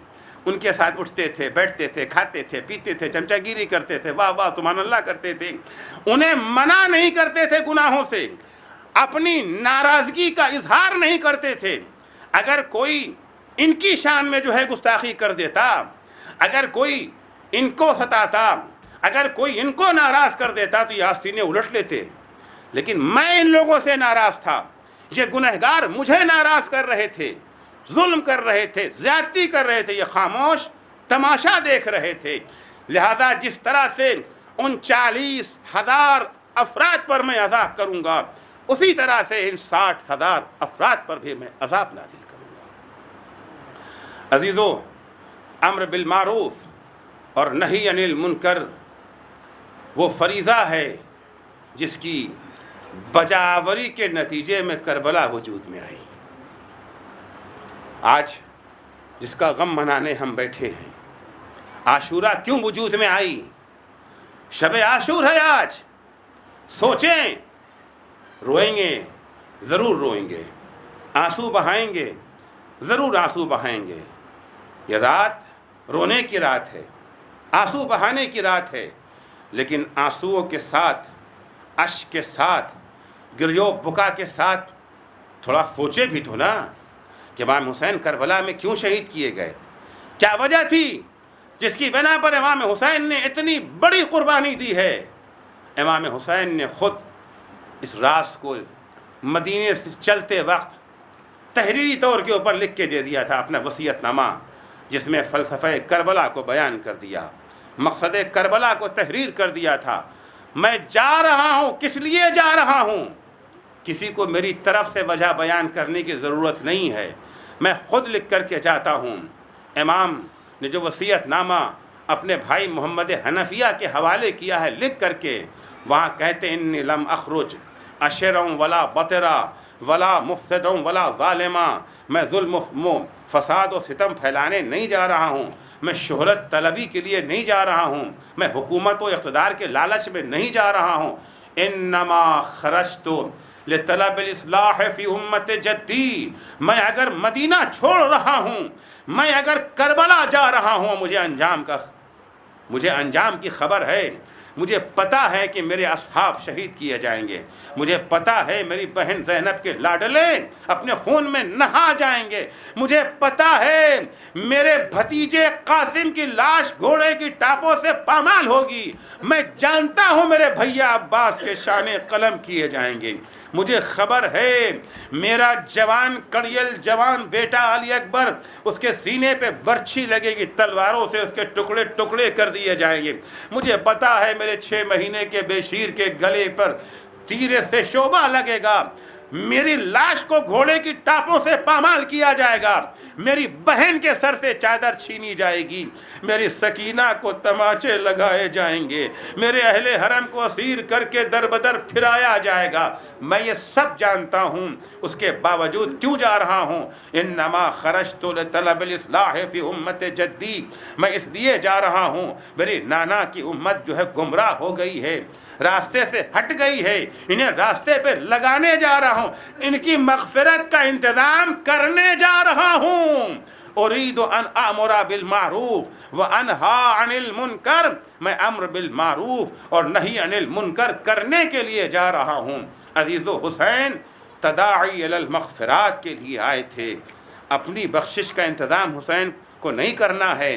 ان کے ساتھ اٹھتے تھے، بیٹھتے تھے، کھاتے تھے، پیتے تھے، چمچہ گیری کرتے تھے، واہ واہ سبحان اللہ کرتے تھے، انہیں منع نہیں کرتے تھے گناہوں سے، اپنی ناراضگی کا اظہار نہیں کرتے تھے. اگر کوئی ان کی شان میں جو ہے گستاخی کر دیتا، اگر کوئی ان کو ستاتا، اگر کوئی ان کو ناراض کر دیتا تو یہ آستینیں الٹ لیتے. لیکن میں ان لوگوں سے ناراض تھا، یہ گنہگار مجھے ناراض کر رہے تھے، ظلم کر رہے تھے، زیادتی کر رہے تھے، یہ خاموش تماشا دیکھ رہے تھے. لہذا جس طرح سے ان 40,000 افراد پر میں عذاب کروں گا، اسی طرح سے ان 60,000 افراد پر بھی میں عذاب نازل کروں گا. عزیزو، امر بالمعروف اور نہی عن المنکر وہ فریضہ ہے جس کی بجاوری کے نتیجے میں کربلا وجود میں آئی. آج جس کا غم منانے ہم بیٹھے ہیں، عاشورہ کیوں وجود میں آئی؟ شب عاشور ہے آج. سوچیں روئیں گے، ضرور روئیں گے، آنسو بہائیں گے، ضرور آنسو بہائیں گے۔ یہ رات رونے کی رات ہے، آنسو بہانے کی رات ہے، لیکن آنسوؤں کے ساتھ، اشک کے ساتھ، گریو بکا کے ساتھ تھوڑا سوچے بھی تو نا کہ امام حسین کربلا میں کیوں شہید کیے گئے، کیا وجہ تھی جس کی بنا پر امام حسین نے اتنی بڑی قربانی دی ہے۔ امام حسین نے خود اس راز کو مدینے سے چلتے وقت تحریری طور کے اوپر لکھ کے دے دیا تھا، اپنا وصیت نامہ، جس میں فلسفہ کربلا کو بیان کر دیا، مقصد کربلا کو تحریر کر دیا تھا۔ میں جا رہا ہوں، کس لیے جا رہا ہوں، کسی کو میری طرف سے وجہ بیان کرنے کی ضرورت نہیں ہے، میں خود لکھ کر کے جاتا ہوں۔ امام نے جو وصیت نامہ اپنے بھائی محمد حنفیہ کے حوالے کیا ہے لکھ کر کے، وہاں کہتے ہیں انی لم اخرج اشرا ولا بطرا ولا مفسدا ولا ظالما، میں ظلم و فساد و ستم پھیلانے نہیں جا رہا ہوں، میں شہرت طلبی کے لیے نہیں جا رہا ہوں، میں حکومت و اقتدار کے لالچ میں نہیں جا رہا ہوں۔ انما خرجت لطلب الاصلاح فی امت جدی، میں اگر مدینہ چھوڑ رہا ہوں، میں اگر کربلا جا رہا ہوں، مجھے انجام کی خبر ہے، مجھے پتہ ہے کہ میرے اصحاب شہید کیے جائیں گے، مجھے پتہ ہے میری بہن زینب کے لاڈلے اپنے خون میں نہا جائیں گے، مجھے پتہ ہے میرے بھتیجے قاسم کی لاش گھوڑے کی ٹاپوں سے پامال ہوگی، میں جانتا ہوں میرے بھیا عباس کے شانے قلم کیے جائیں گے، مجھے خبر ہے میرا جوان کڑیل جوان بیٹا علی اکبر، اس کے سینے پہ برچھی لگے گی، تلواروں سے اس کے ٹکڑے ٹکڑے کر دیے جائیں گے، مجھے پتا ہے میرے 6 مہینے کے بے شیر کے گلے پر تیر سے شعبہ لگے گا، میری لاش کو گھوڑے کی ٹاپوں سے پامال کیا جائے گا، میری بہن کے سر سے چادر چھینی جائے گی، میری سکینہ کو تماچے لگائے جائیں گے، میرے اہل حرم کو اسیر کر کے در بدر پھرایا جائے گا، میں یہ سب جانتا ہوں، اس کے باوجود کیوں جا رہا ہوں؟ انما خرجت لطلب الاصلاح فی امت جدی، میں اس لیے جا رہا ہوں، میری نانا کی امت جو ہے گمراہ ہو گئی ہے، راستے سے ہٹ گئی ہے، انہیں راستے پہ لگانے جا رہا ہوں، ان کی مغفرت کا انتظام کرنے جا رہا ہوں۔ اريد ان امر بالمعروف وانہا عن المنکر، میں امر بالمعروف اور نہی عن المنکر کرنے کے لیے جا رہا ہوں۔ عزیز و حسین تداعی الی المغفرات کے لیے آئے تھے، اپنی بخشش کا انتظام حسین کو نہیں کرنا ہے،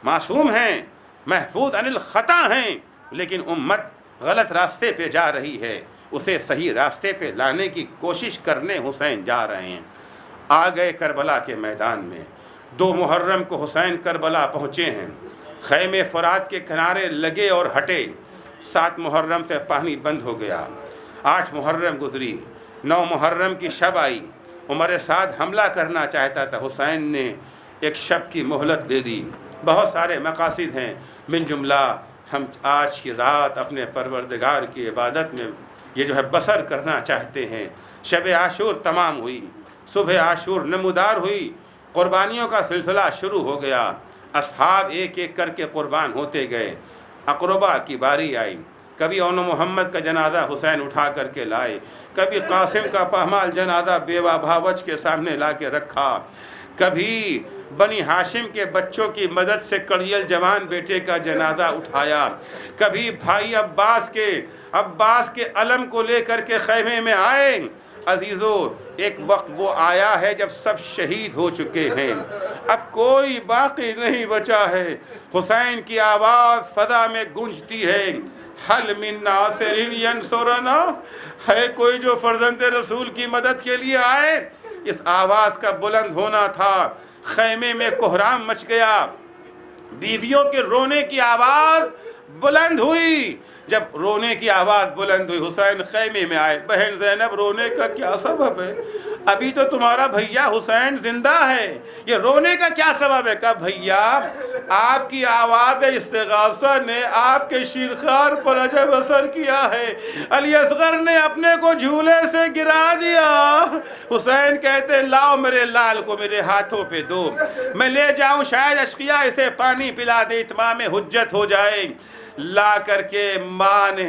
معصوم ہیں، محفوظ عن الخطا ہیں، لیکن امت غلط راستے پہ جا رہی ہے، اسے صحیح راستے پہ لانے کی کوشش کرنے حسین جا رہے ہیں۔ آ گئے کربلا کے میدان میں، 2 محرم کو حسین کربلا پہنچے ہیں، خیمے فرات کے کنارے لگے اور ہٹے، 7 محرم سے پانی بند ہو گیا، 8 محرم گزری، 9 محرم کی شب آئی، عمر سعد حملہ کرنا چاہتا تھا، حسین نے ایک شب کی مہلت دے دی۔ بہت سارے مقاصد ہیں، من جملہ ہم آج کی رات اپنے پروردگار کی عبادت میں یہ جو ہے بسر کرنا چاہتے ہیں۔ شب عاشور تمام ہوئی، صبح عاشور نمودار ہوئی، قربانیوں کا سلسلہ شروع ہو گیا، اصحاب ایک ایک کر کے قربان ہوتے گئے، اقربا کی باری آئی، کبھی اون محمد کا جنازہ حسین اٹھا کر کے لائے، کبھی قاسم کا پامال جنازہ بیوہ بھاوچ کے سامنے لا کے رکھا، کبھی بنی ہاشم کے بچوں کی مدد سے کڑیل جوان بیٹے کا جنازہ اٹھایا، کبھی بھائی عباس کے علم کو لے کر کے خیمے میں آئے۔ عزیزو، ایک وقت وہ آیا ہے جب سب شہید ہو چکے ہیں، اب کوئی باقی نہیں بچا ہے، حسین کی آواز فضا میں گونجتی ہے، حل من ناصر ینصرنا، ہے کوئی جو فرزند رسول کی مدد کے لیے آئے؟ اس آواز کا بلند ہونا تھا، خیمے میں کوہرام مچ گیا، بیویوں کے رونے کی آواز بلند ہوئی۔ جب رونے کی آواز بلند ہوئی، حسین خیمے میں آئے، بہن زینب رونے کا کیا سبب ہے؟ ابھی تو تمہارا بھیا حسین زندہ ہے، یہ رونے کا کیا سبب ہے؟ کہا بھیا آپ کی آواز استغاثہ نے آپ کے شیرخوار پر عجب اثر کیا ہے، علی اصغر نے اپنے کو جھولے سے گرا دیا۔ حسین کہتے لاؤ میرے لال کو میرے ہاتھوں پہ دو، میں لے جاؤں، شاید اشقیاء اسے پانی پلا دے، اتمام حجت ہو جائے۔ لا کر کے ماں نے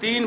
3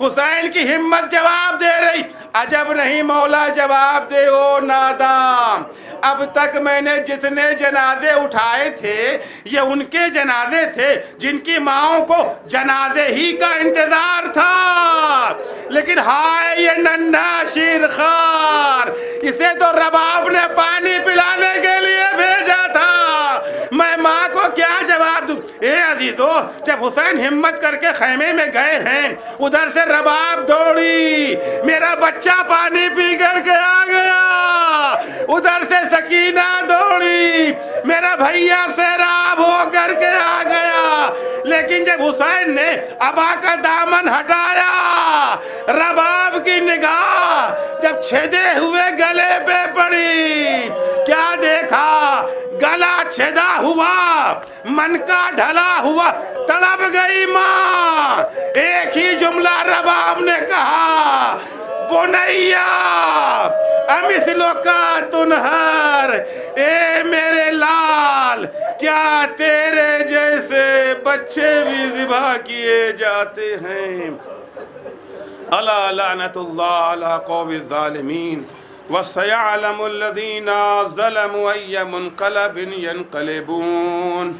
حسین کی ہمت جواب دے رہی، عجب نہیں مولا جواب دے او نادام، اب تک میں نے جتنے جنازے اٹھائے تھے یہ ان کے جنازے تھے جن کی ماؤں کو جنازے ہی کا انتظار تھا، لیکن ہائے یہ ننھا شیر خوار، اسے تو رباب نے پانی پلانے کے لیے بھیجا تھا، میں ماں کو کیا جواب دوں؟ اے عزیزو، جب حسین ہمت کر کے خیمے میں گئے ہیں، ادھر سے رباب دوڑی، میرا بچہ پانی پی کر کے آ گیا، ادھر سے سکینہ دوڑی، میرا بھیا سیراب ہو کر کے آ گیا، لیکن جب حسین نے ابا کا دامن ہٹایا، رباب کی نگاہ جب چھیدے ہوئے گلے پہ پڑی، کیا دیکھا؟ گلا چھیدا ہوا، من کا ڈھلا ہوا، تڑپ گئی ماں، ایک ہی جملہ رباب نے کہا، بنیا امثلو کا تنہر، اے میرے لال، کیا تیرے جیسے بچے بھی ذبح کیے جاتے ہیں؟ الا لعنت اللہ علی قوم الظالمین وسيعلم الذين ظلموا أي منقلب ينقلبون۔